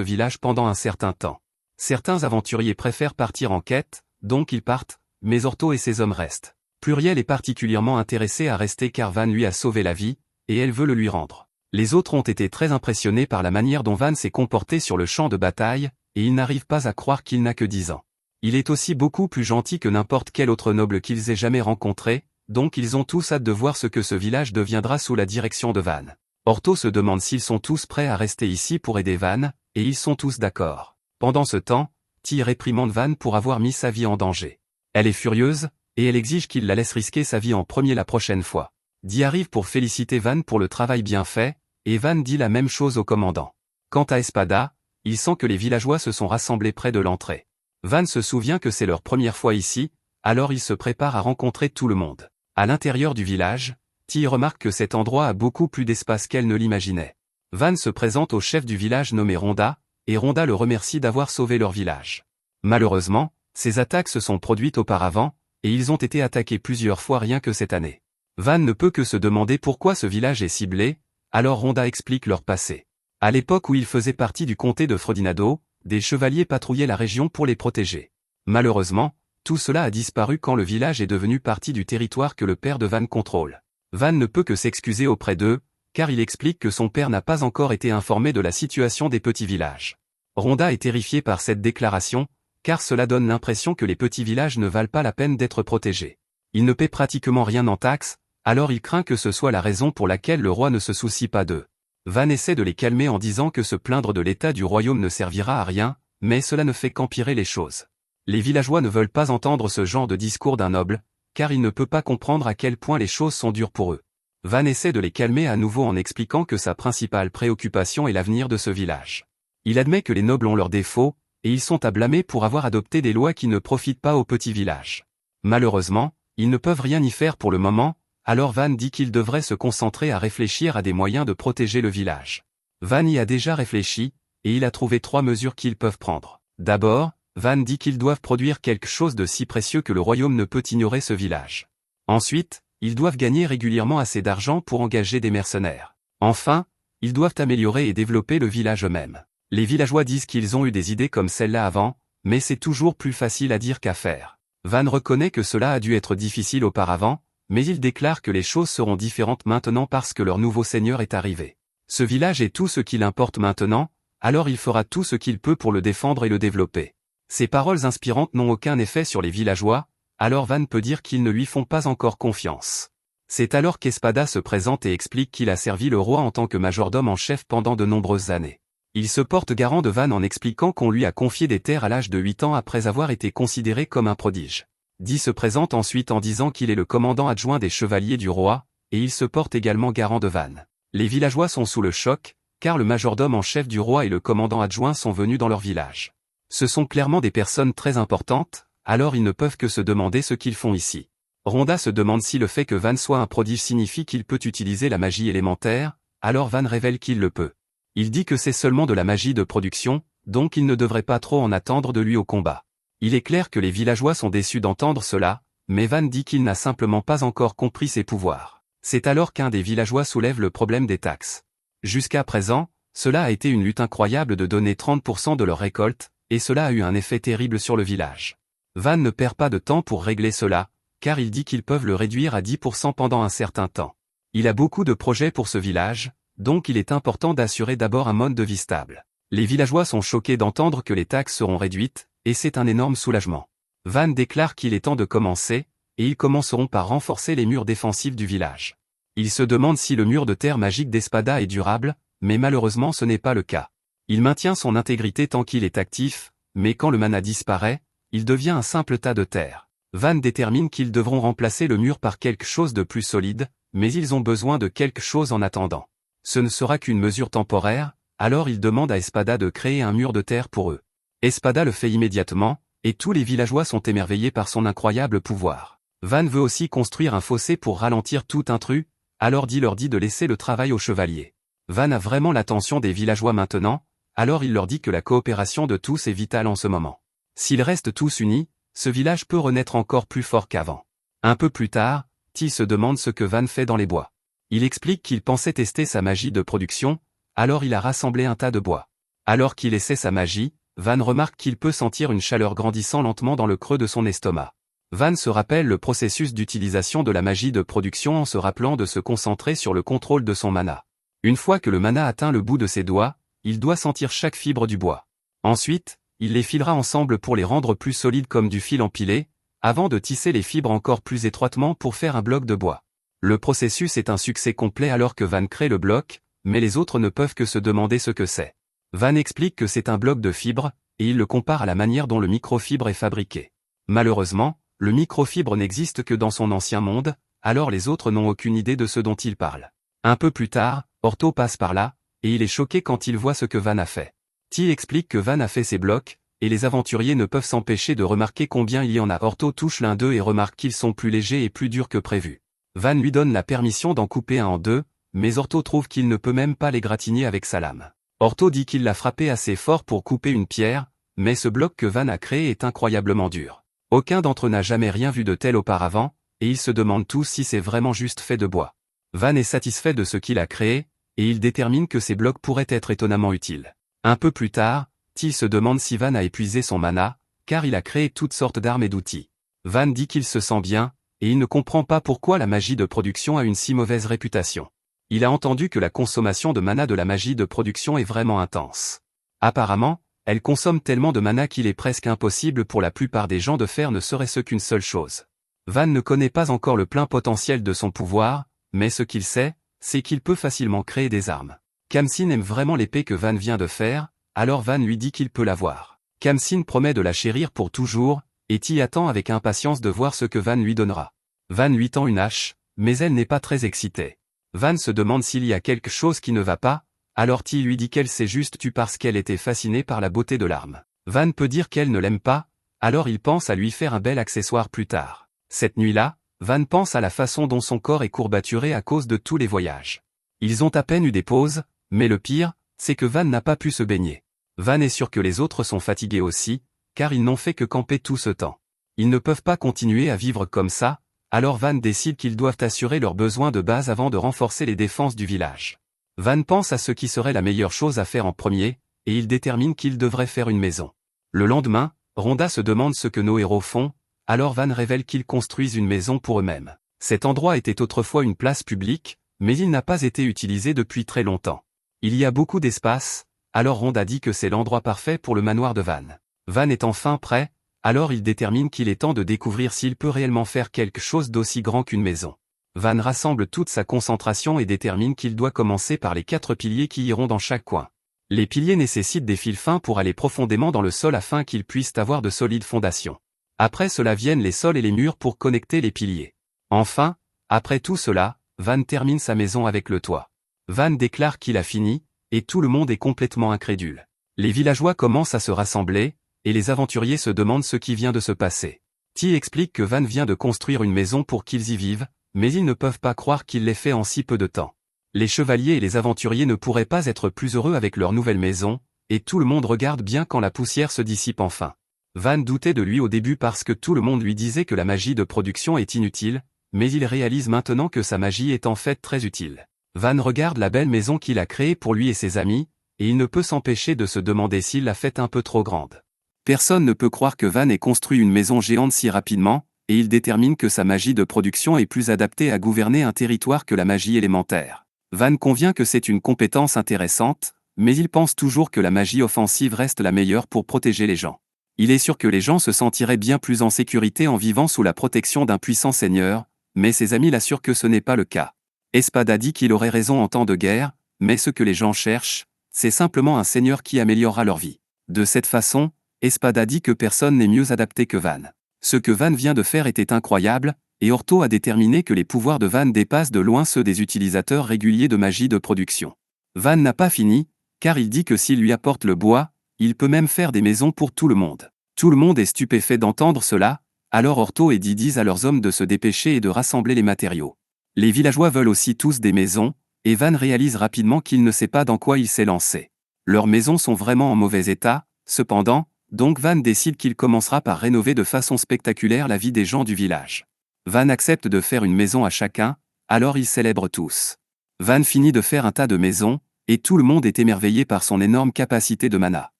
village pendant un certain temps. Certains aventuriers préfèrent partir en quête, donc ils partent, mais Orto et ses hommes restent. Pluriel est particulièrement intéressé à rester car Van lui a sauvé la vie, et elle veut le lui rendre. Les autres ont été très impressionnés par la manière dont Van s'est comporté sur le champ de bataille, et ils n'arrivent pas à croire qu'il n'a que 10 ans. Il est aussi beaucoup plus gentil que n'importe quel autre noble qu'ils aient jamais rencontré, donc ils ont tous hâte de voir ce que ce village deviendra sous la direction de Van. Orto se demande s'ils sont tous prêts à rester ici pour aider Van, et ils sont tous d'accord. Pendant ce temps, Ty réprimande Van pour avoir mis sa vie en danger. Elle est furieuse, et elle exige qu'il la laisse risquer sa vie en premier la prochaine fois. Ty arrive pour féliciter Van pour le travail bien fait, et Van dit la même chose au commandant. Quant à Espada, il sent que les villageois se sont rassemblés près de l'entrée. Van se souvient que c'est leur première fois ici, alors il se prépare à rencontrer tout le monde. À l'intérieur du village, Ty remarque que cet endroit a beaucoup plus d'espace qu'elle ne l'imaginait. Van se présente au chef du village nommé Ronda, et Ronda le remercie d'avoir sauvé leur village. Malheureusement, ces attaques se sont produites auparavant, et ils ont été attaqués plusieurs fois rien que cette année. Van ne peut que se demander pourquoi ce village est ciblé, alors Ronda explique leur passé. À l'époque où ils faisaient partie du comté de Frodinado, des chevaliers patrouillaient la région pour les protéger. Malheureusement, tout cela a disparu quand le village est devenu partie du territoire que le père de Van contrôle. Van ne peut que s'excuser auprès d'eux, car il explique que son père n'a pas encore été informé de la situation des petits villages. Ronda est terrifié par cette déclaration, car cela donne l'impression que les petits villages ne valent pas la peine d'être protégés. Ils ne paient pratiquement rien en taxes, alors il craint que ce soit la raison pour laquelle le roi ne se soucie pas d'eux. Van essaie de les calmer en disant que se plaindre de l'état du royaume ne servira à rien, mais cela ne fait qu'empirer les choses. Les villageois ne veulent pas entendre ce genre de discours d'un noble, car il ne peut pas comprendre à quel point les choses sont dures pour eux. Van essaie de les calmer à nouveau en expliquant que sa principale préoccupation est l'avenir de ce village. Il admet que les nobles ont leurs défauts, et ils sont à blâmer pour avoir adopté des lois qui ne profitent pas aux petits villages. Malheureusement, ils ne peuvent rien y faire pour le moment, alors Van dit qu'il devrait se concentrer à réfléchir à des moyens de protéger le village. Van y a déjà réfléchi, et il a trouvé 3 mesures qu'ils peuvent prendre. D'abord, Van dit qu'ils doivent produire quelque chose de si précieux que le royaume ne peut ignorer ce village. Ensuite, ils doivent gagner régulièrement assez d'argent pour engager des mercenaires. Enfin, ils doivent améliorer et développer le village eux-mêmes. Les villageois disent qu'ils ont eu des idées comme celle-là avant, mais c'est toujours plus facile à dire qu'à faire. Van reconnaît que cela a dû être difficile auparavant, mais il déclare que les choses seront différentes maintenant parce que leur nouveau seigneur est arrivé. Ce village est tout ce qu'il importe maintenant, alors il fera tout ce qu'il peut pour le défendre et le développer. Ces paroles inspirantes n'ont aucun effet sur les villageois, alors Van peut dire qu'ils ne lui font pas encore confiance. C'est alors qu'Espada se présente et explique qu'il a servi le roi en tant que majordome en chef pendant de nombreuses années. Il se porte garant de Van en expliquant qu'on lui a confié des terres à l'âge de 8 ans après avoir été considéré comme un prodige. Ty se présente ensuite en disant qu'il est le commandant adjoint des chevaliers du roi, et il se porte également garant de Van. Les villageois sont sous le choc, car le majordome en chef du roi et le commandant adjoint sont venus dans leur village. Ce sont clairement des personnes très importantes, alors ils ne peuvent que se demander ce qu'ils font ici. Ronda se demande si le fait que Van soit un prodige signifie qu'il peut utiliser la magie élémentaire, alors Van révèle qu'il le peut. Il dit que c'est seulement de la magie de production, donc il ne devrait pas trop en attendre de lui au combat. Il est clair que les villageois sont déçus d'entendre cela, mais Van dit qu'il n'a simplement pas encore compris ses pouvoirs. C'est alors qu'un des villageois soulève le problème des taxes. Jusqu'à présent, cela a été une lutte incroyable de donner 30% de leur récolte, et cela a eu un effet terrible sur le village. Van ne perd pas de temps pour régler cela, car il dit qu'ils peuvent le réduire à 10% pendant un certain temps. Il a beaucoup de projets pour ce village, donc il est important d'assurer d'abord un mode de vie stable. Les villageois sont choqués d'entendre que les taxes seront réduites, et c'est un énorme soulagement. Van déclare qu'il est temps de commencer, et ils commenceront par renforcer les murs défensifs du village. Il se demande si le mur de terre magique d'Espada est durable, mais malheureusement ce n'est pas le cas. Il maintient son intégrité tant qu'il est actif, mais quand le mana disparaît, il devient un simple tas de terre. Van détermine qu'ils devront remplacer le mur par quelque chose de plus solide, mais ils ont besoin de quelque chose en attendant. Ce ne sera qu'une mesure temporaire, alors il demande à Espada de créer un mur de terre pour eux. Espada le fait immédiatement, et tous les villageois sont émerveillés par son incroyable pouvoir. Van veut aussi construire un fossé pour ralentir tout intrus, alors leur dit de laisser le travail aux chevaliers. Van a vraiment l'attention des villageois maintenant, alors il leur dit que la coopération de tous est vitale en ce moment. S'ils restent tous unis, ce village peut renaître encore plus fort qu'avant. Un peu plus tard, Ty se demande ce que Van fait dans les bois. Il explique qu'il pensait tester sa magie de production, Alors il a rassemblé un tas de bois. Alors qu'il essaie sa magie, Van remarque qu'il peut sentir une chaleur grandissant lentement dans le creux de son estomac. Van se rappelle le processus d'utilisation de la magie de production en se rappelant de se concentrer sur le contrôle de son mana. Une fois que le mana atteint le bout de ses doigts, il doit sentir chaque fibre du bois. Ensuite, il les filera ensemble pour les rendre plus solides comme du fil empilé, avant de tisser les fibres encore plus étroitement pour faire un bloc de bois. Le processus est un succès complet alors que Van crée le bloc, mais les autres ne peuvent que se demander ce que c'est. Van explique que c'est un bloc de fibres, et il le compare à la manière dont le microfibre est fabriqué. Malheureusement, le microfibre n'existe que dans son ancien monde, alors les autres n'ont aucune idée de ce dont il parle. Un peu plus tard, Orto passe par là, et il est choqué quand il voit ce que Van a fait. Till explique que Van a fait ses blocs, et les aventuriers ne peuvent s'empêcher de remarquer combien il y en a. Orto touche l'un d'eux et remarque qu'ils sont plus légers et plus durs que prévu. Van lui donne la permission d'en couper un en deux, mais Orto trouve qu'il ne peut même pas les gratigner avec sa lame. Orto dit qu'il l'a frappé assez fort pour couper une pierre, mais ce bloc que Van a créé est incroyablement dur. Aucun d'entre eux n'a jamais rien vu de tel auparavant, et ils se demandent tous si c'est vraiment juste fait de bois. Van est satisfait de ce qu'il a créé, et il détermine que ces blocs pourraient être étonnamment utiles. Un peu plus tard, Till se demande si Van a épuisé son mana, car il a créé toutes sortes d'armes et d'outils. Van dit qu'il se sent bien, et il ne comprend pas pourquoi la magie de production a une si mauvaise réputation. Il a entendu que la consommation de mana de la magie de production est vraiment intense. Apparemment, elle consomme tellement de mana qu'il est presque impossible pour la plupart des gens de faire ne serait-ce qu'une seule chose. Van ne connaît pas encore le plein potentiel de son pouvoir, mais ce qu'il sait, c'est qu'il peut facilement créer des armes. Khamsin aime vraiment l'épée que Van vient de faire, alors Van lui dit qu'il peut l'avoir. Khamsin promet de la chérir pour toujours, et Till attend avec impatience de voir ce que Van lui donnera. Van lui tend une hache, mais elle n'est pas très excitée. Van se demande s'il y a quelque chose qui ne va pas, alors Till lui dit qu'elle s'est juste tue parce qu'elle était fascinée par la beauté de l'arme. Van peut dire qu'elle ne l'aime pas, alors il pense à lui faire un bel accessoire plus tard. Cette nuit-là, Van pense à la façon dont son corps est courbaturé à cause de tous les voyages. Ils ont à peine eu des pauses, mais le pire, c'est que Van n'a pas pu se baigner. Van est sûr que les autres sont fatigués aussi, car ils n'ont fait que camper tout ce temps. Ils ne peuvent pas continuer à vivre comme ça, alors Van décide qu'ils doivent assurer leurs besoins de base avant de renforcer les défenses du village. Van pense à ce qui serait la meilleure chose à faire en premier, et il détermine qu'il devrait faire une maison. Le lendemain, Rhonda se demande ce que nos héros font, alors Van révèle qu'ils construisent une maison pour eux-mêmes. Cet endroit était autrefois une place publique, mais il n'a pas été utilisé depuis très longtemps. Il y a beaucoup d'espace, alors Rhonda dit que c'est l'endroit parfait pour le manoir de Van. Van est enfin prêt, alors il détermine qu'il est temps de découvrir s'il peut réellement faire quelque chose d'aussi grand qu'une maison. Van rassemble toute sa concentration et détermine qu'il doit commencer par les 4 piliers qui iront dans chaque coin. Les piliers nécessitent des fils fins pour aller profondément dans le sol afin qu'ils puissent avoir de solides fondations. Après cela viennent les sols et les murs pour connecter les piliers. Enfin, après tout cela, Van termine sa maison avec le toit. Van déclare qu'il a fini, et tout le monde est complètement incrédule. Les villageois commencent à se rassembler, et les aventuriers se demandent ce qui vient de se passer. Till explique que Van vient de construire une maison pour qu'ils y vivent, mais ils ne peuvent pas croire qu'il l'ait fait en si peu de temps. Les chevaliers et les aventuriers ne pourraient pas être plus heureux avec leur nouvelle maison, et tout le monde regarde bien quand la poussière se dissipe enfin. Van doutait de lui au début parce que tout le monde lui disait que la magie de production est inutile, mais il réalise maintenant que sa magie est en fait très utile. Van regarde la belle maison qu'il a créée pour lui et ses amis, et il ne peut s'empêcher de se demander s'il l'a faite un peu trop grande. Personne ne peut croire que Van ait construit une maison géante si rapidement, et il détermine que sa magie de production est plus adaptée à gouverner un territoire que la magie élémentaire. Van convient que c'est une compétence intéressante, mais il pense toujours que la magie offensive reste la meilleure pour protéger les gens. Il est sûr que les gens se sentiraient bien plus en sécurité en vivant sous la protection d'un puissant seigneur, mais ses amis l'assurent que ce n'est pas le cas. Espada dit qu'il aurait raison en temps de guerre, mais ce que les gens cherchent, c'est simplement un seigneur qui améliorera leur vie. De cette façon, Espada dit que personne n'est mieux adapté que Van. Ce que Van vient de faire était incroyable, et Orto a déterminé que les pouvoirs de Van dépassent de loin ceux des utilisateurs réguliers de magie de production. Van n'a pas fini, car il dit que s'il lui apporte le bois, il peut même faire des maisons pour tout le monde. Tout le monde est stupéfait d'entendre cela, alors Orto et Dee disent à leurs hommes de se dépêcher et de rassembler les matériaux. Les villageois veulent aussi tous des maisons, et Van réalise rapidement qu'il ne sait pas dans quoi il s'est lancé. Leurs maisons sont vraiment en mauvais état, cependant, donc Van décide qu'il commencera par rénover de façon spectaculaire la vie des gens du village. Van accepte de faire une maison à chacun, alors ils célèbrent tous. Van finit de faire un tas de maisons, et tout le monde est émerveillé par son énorme capacité de mana.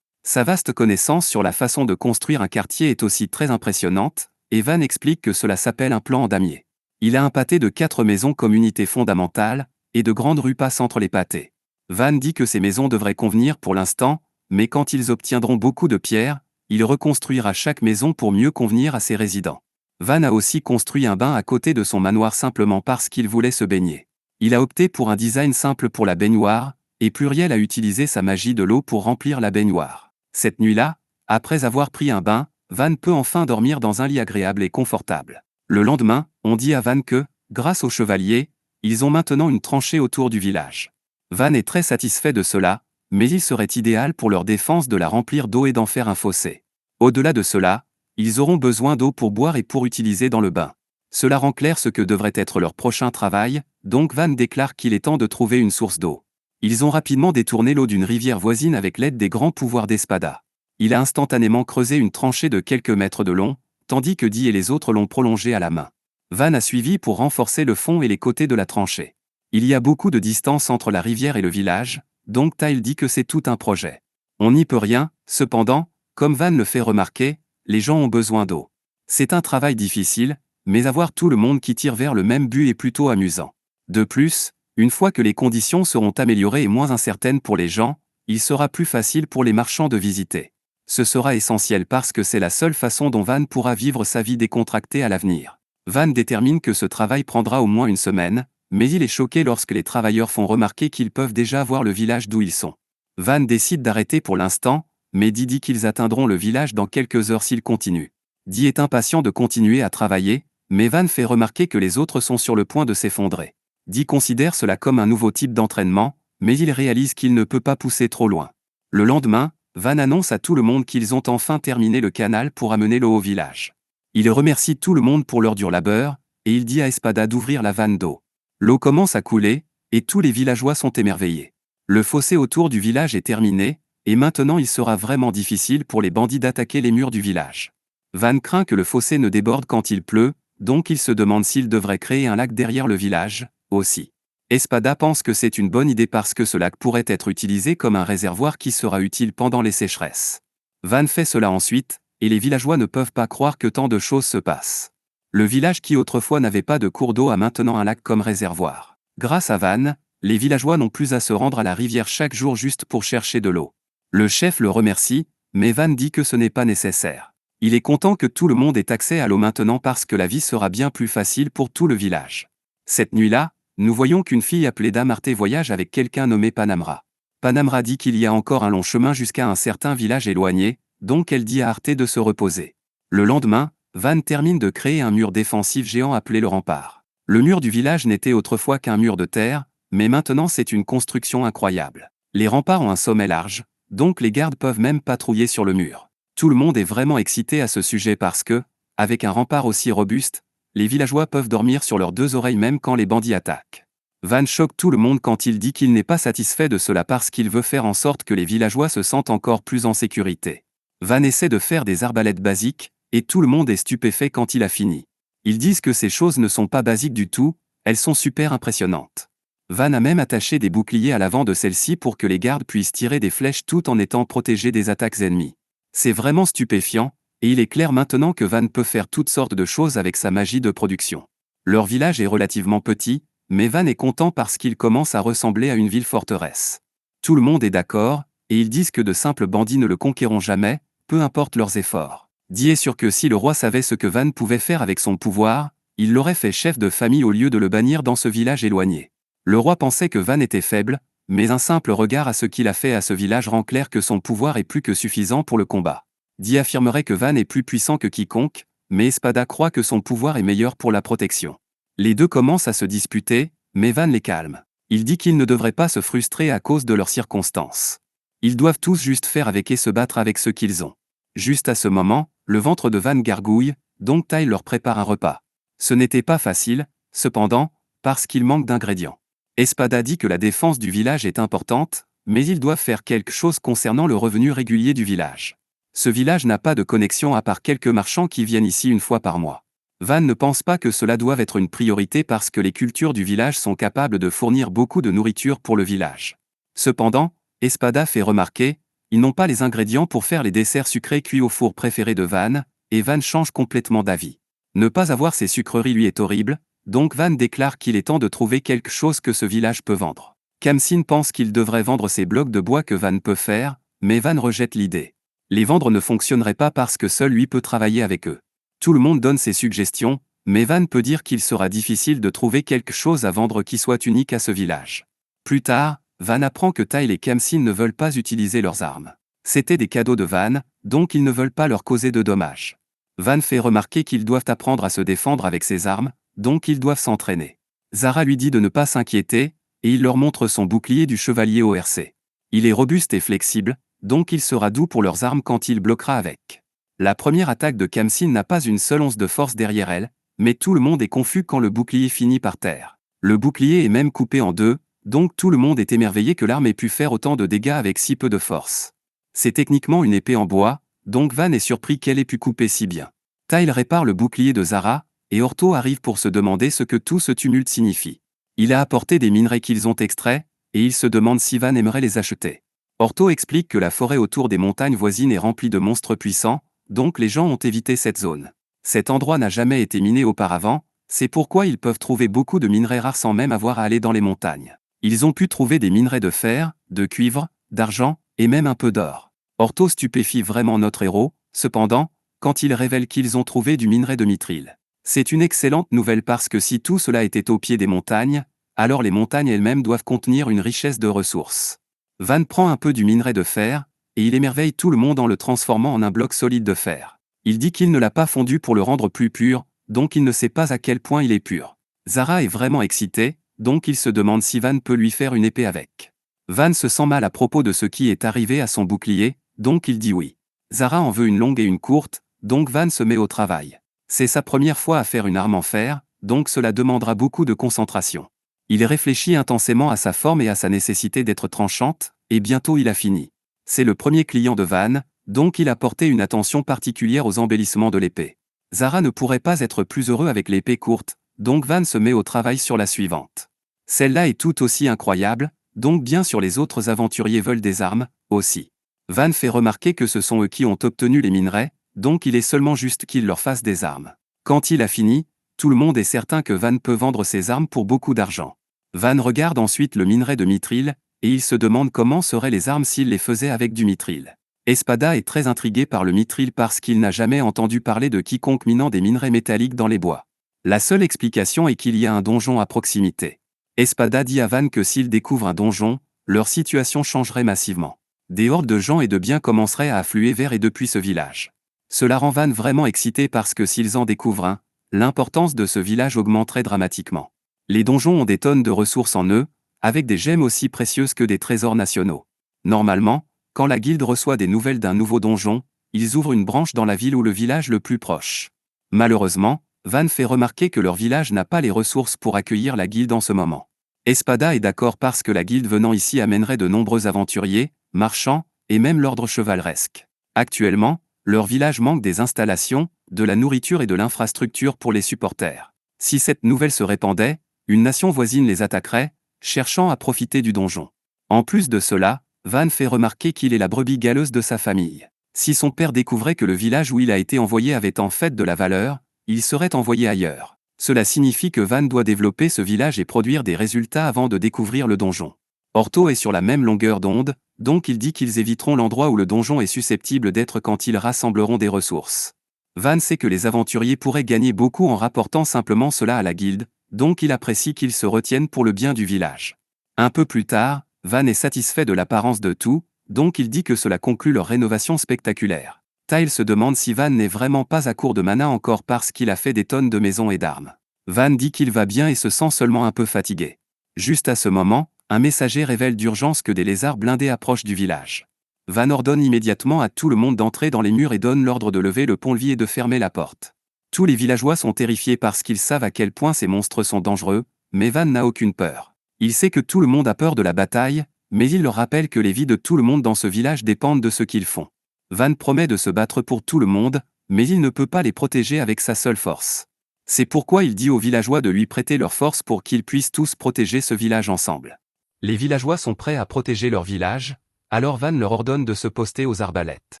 Sa vaste connaissance sur la façon de construire un quartier est aussi très impressionnante, et Van explique que cela s'appelle un plan en damier. Il a un pâté de 4 maisons comme unité fondamentale, et de grandes rues passent entre les pâtés. Van dit que ces maisons devraient convenir pour l'instant, mais quand ils obtiendront beaucoup de pierres, il reconstruira chaque maison pour mieux convenir à ses résidents. Van a aussi construit un bain à côté de son manoir simplement parce qu'il voulait se baigner. Il a opté pour un design simple pour la baignoire, et Pluriel a utilisé sa magie de l'eau pour remplir la baignoire. Cette nuit-là, après avoir pris un bain, Van peut enfin dormir dans un lit agréable et confortable. Le lendemain, on dit à Van que, grâce aux chevaliers, ils ont maintenant une tranchée autour du village. Van est très satisfait de cela, mais il serait idéal pour leur défense de la remplir d'eau et d'en faire un fossé. Au-delà de cela, ils auront besoin d'eau pour boire et pour utiliser dans le bain. Cela rend clair ce que devrait être leur prochain travail, donc Van déclare qu'il est temps de trouver une source d'eau. Ils ont rapidement détourné l'eau d'une rivière voisine avec l'aide des grands pouvoirs d'Espada. Il a instantanément creusé une tranchée de quelques mètres de long, tandis que Dee et les autres l'ont prolongée à la main. Van a suivi pour renforcer le fond et les côtés de la tranchée. Il y a beaucoup de distance entre la rivière et le village, donc Tyle dit que c'est tout un projet. On n'y peut rien, cependant, comme Van le fait remarquer, les gens ont besoin d'eau. C'est un travail difficile, mais avoir tout le monde qui tire vers le même but est plutôt amusant. De plus, une fois que les conditions seront améliorées et moins incertaines pour les gens, il sera plus facile pour les marchands de visiter. Ce sera essentiel parce que c'est la seule façon dont Van pourra vivre sa vie décontractée à l'avenir. Van détermine que ce travail prendra au moins une semaine, mais il est choqué lorsque les travailleurs font remarquer qu'ils peuvent déjà voir le village d'où ils sont. Van décide d'arrêter pour l'instant, mais Dee dit qu'ils atteindront le village dans quelques heures s'ils continuent. Dee est impatient de continuer à travailler, mais Van fait remarquer que les autres sont sur le point de s'effondrer. Dee considère cela comme un nouveau type d'entraînement, mais il réalise qu'il ne peut pas pousser trop loin. Le lendemain, Van annonce à tout le monde qu'ils ont enfin terminé le canal pour amener l'eau au village. Il remercie tout le monde pour leur dur labeur, et il dit à Espada d'ouvrir la vanne d'eau. L'eau commence à couler, et tous les villageois sont émerveillés. Le fossé autour du village est terminé, et maintenant il sera vraiment difficile pour les bandits d'attaquer les murs du village. Van craint que le fossé ne déborde quand il pleut, donc il se demande s'il devrait créer un lac derrière le village, aussi. Espada pense que c'est une bonne idée parce que ce lac pourrait être utilisé comme un réservoir qui sera utile pendant les sécheresses. Van fait cela ensuite, et les villageois ne peuvent pas croire que tant de choses se passent. Le village qui autrefois n'avait pas de cours d'eau a maintenant un lac comme réservoir. Grâce à Van, les villageois n'ont plus à se rendre à la rivière chaque jour juste pour chercher de l'eau. Le chef le remercie, mais Van dit que ce n'est pas nécessaire. Il est content que tout le monde ait accès à l'eau maintenant parce que la vie sera bien plus facile pour tout le village. Cette nuit-là, nous voyons qu'une fille appelée Dame Arte voyage avec quelqu'un nommé Panamra. Panamra dit qu'il y a encore un long chemin jusqu'à un certain village éloigné, donc elle dit à Arte de se reposer. Le lendemain, Van termine de créer un mur défensif géant appelé le rempart. Le mur du village n'était autrefois qu'un mur de terre, mais maintenant c'est une construction incroyable. Les remparts ont un sommet large, donc les gardes peuvent même patrouiller sur le mur. Tout le monde est vraiment excité à ce sujet parce que, avec un rempart aussi robuste, les villageois peuvent dormir sur leurs deux oreilles même quand les bandits attaquent. Van choque tout le monde quand il dit qu'il n'est pas satisfait de cela parce qu'il veut faire en sorte que les villageois se sentent encore plus en sécurité. Van essaie de faire des arbalètes basiques, et tout le monde est stupéfait quand il a fini. Ils disent que ces choses ne sont pas basiques du tout, elles sont super impressionnantes. Van a même attaché des boucliers à l'avant de celles-ci pour que les gardes puissent tirer des flèches tout en étant protégés des attaques ennemies. C'est vraiment stupéfiant, et il est clair maintenant que Van peut faire toutes sortes de choses avec sa magie de production. Leur village est relativement petit, mais Van est content parce qu'il commence à ressembler à une ville-forteresse. Tout le monde est d'accord, et ils disent que de simples bandits ne le conquerront jamais, peu importe leurs efforts. Dee est sûr que si le roi savait ce que Van pouvait faire avec son pouvoir, il l'aurait fait chef de famille au lieu de le bannir dans ce village éloigné. Le roi pensait que Van était faible, mais un simple regard à ce qu'il a fait à ce village rend clair que son pouvoir est plus que suffisant pour le combat. Dee affirmerait que Van est plus puissant que quiconque, mais Espada croit que son pouvoir est meilleur pour la protection. Les deux commencent à se disputer, mais Van les calme. Il dit qu'ils ne devraient pas se frustrer à cause de leurs circonstances. Ils doivent tous juste faire avec et se battre avec ce qu'ils ont. Juste à ce moment, le ventre de Van gargouille, donc Tyle leur prépare un repas. Ce n'était pas facile, cependant, parce qu'il manque d'ingrédients. Espada dit que la défense du village est importante, mais ils doivent faire quelque chose concernant le revenu régulier du village. Ce village n'a pas de connexion à part quelques marchands qui viennent ici une fois par mois. Van ne pense pas que cela doive être une priorité parce que les cultures du village sont capables de fournir beaucoup de nourriture pour le village. Cependant, Espada fait remarquer, ils n'ont pas les ingrédients pour faire les desserts sucrés cuits au four préférés de Van, et Van change complètement d'avis. Ne pas avoir ces sucreries lui est horrible, donc Van déclare qu'il est temps de trouver quelque chose que ce village peut vendre. Khamsin pense qu'il devrait vendre ces blocs de bois que Van peut faire, mais Van rejette l'idée. Les vendre ne fonctionnerait pas parce que seul lui peut travailler avec eux. Tout le monde donne ses suggestions, mais Van peut dire qu'il sera difficile de trouver quelque chose à vendre qui soit unique à ce village. Plus tard, Van apprend que Tyle et Khamsin ne veulent pas utiliser leurs armes. C'était des cadeaux de Van, donc ils ne veulent pas leur causer de dommages. Van fait remarquer qu'ils doivent apprendre à se défendre avec ces armes, donc ils doivent s'entraîner. Zara lui dit de ne pas s'inquiéter, et il leur montre son bouclier du chevalier ORC. Il est robuste et flexible, donc il sera doux pour leurs armes quand il bloquera avec. La première attaque de Khamsin n'a pas une seule once de force derrière elle, mais tout le monde est confus quand le bouclier finit par terre. Le bouclier est même coupé en deux, donc tout le monde est émerveillé que l'arme ait pu faire autant de dégâts avec si peu de force. C'est techniquement une épée en bois, donc Van est surpris qu'elle ait pu couper si bien. Tyle répare le bouclier de Zara, et Orto arrive pour se demander ce que tout ce tumulte signifie. Il a apporté des minerais qu'ils ont extraits, et il se demande si Van aimerait les acheter. Orto explique que la forêt autour des montagnes voisines est remplie de monstres puissants, donc les gens ont évité cette zone. Cet endroit n'a jamais été miné auparavant, c'est pourquoi ils peuvent trouver beaucoup de minerais rares sans même avoir à aller dans les montagnes. Ils ont pu trouver des minerais de fer, de cuivre, d'argent, et même un peu d'or. Orto stupéfie vraiment notre héros, cependant, quand il révèle qu'ils ont trouvé du minerai de mithril. C'est une excellente nouvelle parce que si tout cela était au pied des montagnes, alors les montagnes elles-mêmes doivent contenir une richesse de ressources. Van prend un peu du minerai de fer, et il émerveille tout le monde en le transformant en un bloc solide de fer. Il dit qu'il ne l'a pas fondu pour le rendre plus pur, donc il ne sait pas à quel point il est pur. Zara est vraiment excité, donc il se demande si Van peut lui faire une épée avec. Van se sent mal à propos de ce qui est arrivé à son bouclier, donc il dit oui. Zara en veut une longue et une courte, donc Van se met au travail. C'est sa première fois à faire une arme en fer, donc cela demandera beaucoup de concentration. Il réfléchit intensément à sa forme et à sa nécessité d'être tranchante, et bientôt il a fini. C'est le premier client de Van, donc il a porté une attention particulière aux embellissements de l'épée. Zara ne pourrait pas être plus heureux avec l'épée courte, donc Van se met au travail sur la suivante. Celle-là est tout aussi incroyable, donc bien sûr les autres aventuriers veulent des armes, aussi. Van fait remarquer que ce sont eux qui ont obtenu les minerais, donc il est seulement juste qu'il leur fasse des armes. Quand il a fini, tout le monde est certain que Van peut vendre ses armes pour beaucoup d'argent. Van regarde ensuite le minerai de mithril, et il se demande comment seraient les armes s'il les faisait avec du mithril. Espada est très intrigué par le mithril parce qu'il n'a jamais entendu parler de quiconque minant des minerais métalliques dans les bois. La seule explication est qu'il y a un donjon à proximité. Espada dit à Van que s'ils découvrent un donjon, leur situation changerait massivement. Des hordes de gens et de biens commenceraient à affluer vers et depuis ce village. Cela rend Van vraiment excité parce que s'ils en découvrent un, l'importance de ce village augmenterait dramatiquement. Les donjons ont des tonnes de ressources en eux, avec des gemmes aussi précieuses que des trésors nationaux. Normalement, quand la guilde reçoit des nouvelles d'un nouveau donjon, ils ouvrent une branche dans la ville ou le village le plus proche. Malheureusement, Van fait remarquer que leur village n'a pas les ressources pour accueillir la guilde en ce moment. Espada est d'accord parce que la guilde venant ici amènerait de nombreux aventuriers, marchands, et même l'ordre chevaleresque. Actuellement, leur village manque des installations, de la nourriture et de l'infrastructure pour les supporters. Si cette nouvelle se répandait, une nation voisine les attaquerait, cherchant à profiter du donjon. En plus de cela, Van fait remarquer qu'il est la brebis galeuse de sa famille. Si son père découvrait que le village où il a été envoyé avait en fait de la valeur, il serait envoyé ailleurs. Cela signifie que Van doit développer ce village et produire des résultats avant de découvrir le donjon. Orto est sur la même longueur d'onde, donc il dit qu'ils éviteront l'endroit où le donjon est susceptible d'être quand ils rassembleront des ressources. Van sait que les aventuriers pourraient gagner beaucoup en rapportant simplement cela à la guilde, donc il apprécie qu'ils se retiennent pour le bien du village. Un peu plus tard, Van est satisfait de l'apparence de tout, donc il dit que cela conclut leur rénovation spectaculaire. Tyle se demande si Van n'est vraiment pas à court de mana encore parce qu'il a fait des tonnes de maisons et d'armes. Van dit qu'il va bien et se sent seulement un peu fatigué. Juste à ce moment, un messager révèle d'urgence que des lézards blindés approchent du village. Van ordonne immédiatement à tout le monde d'entrer dans les murs et donne l'ordre de lever le pont-levis et de fermer la porte. Tous les villageois sont terrifiés parce qu'ils savent à quel point ces monstres sont dangereux, mais Van n'a aucune peur. Il sait que tout le monde a peur de la bataille, mais il leur rappelle que les vies de tout le monde dans ce village dépendent de ce qu'ils font. Van promet de se battre pour tout le monde, mais il ne peut pas les protéger avec sa seule force. C'est pourquoi il dit aux villageois de lui prêter leur force pour qu'ils puissent tous protéger ce village ensemble. Les villageois sont prêts à protéger leur village, alors Van leur ordonne de se poster aux arbalètes.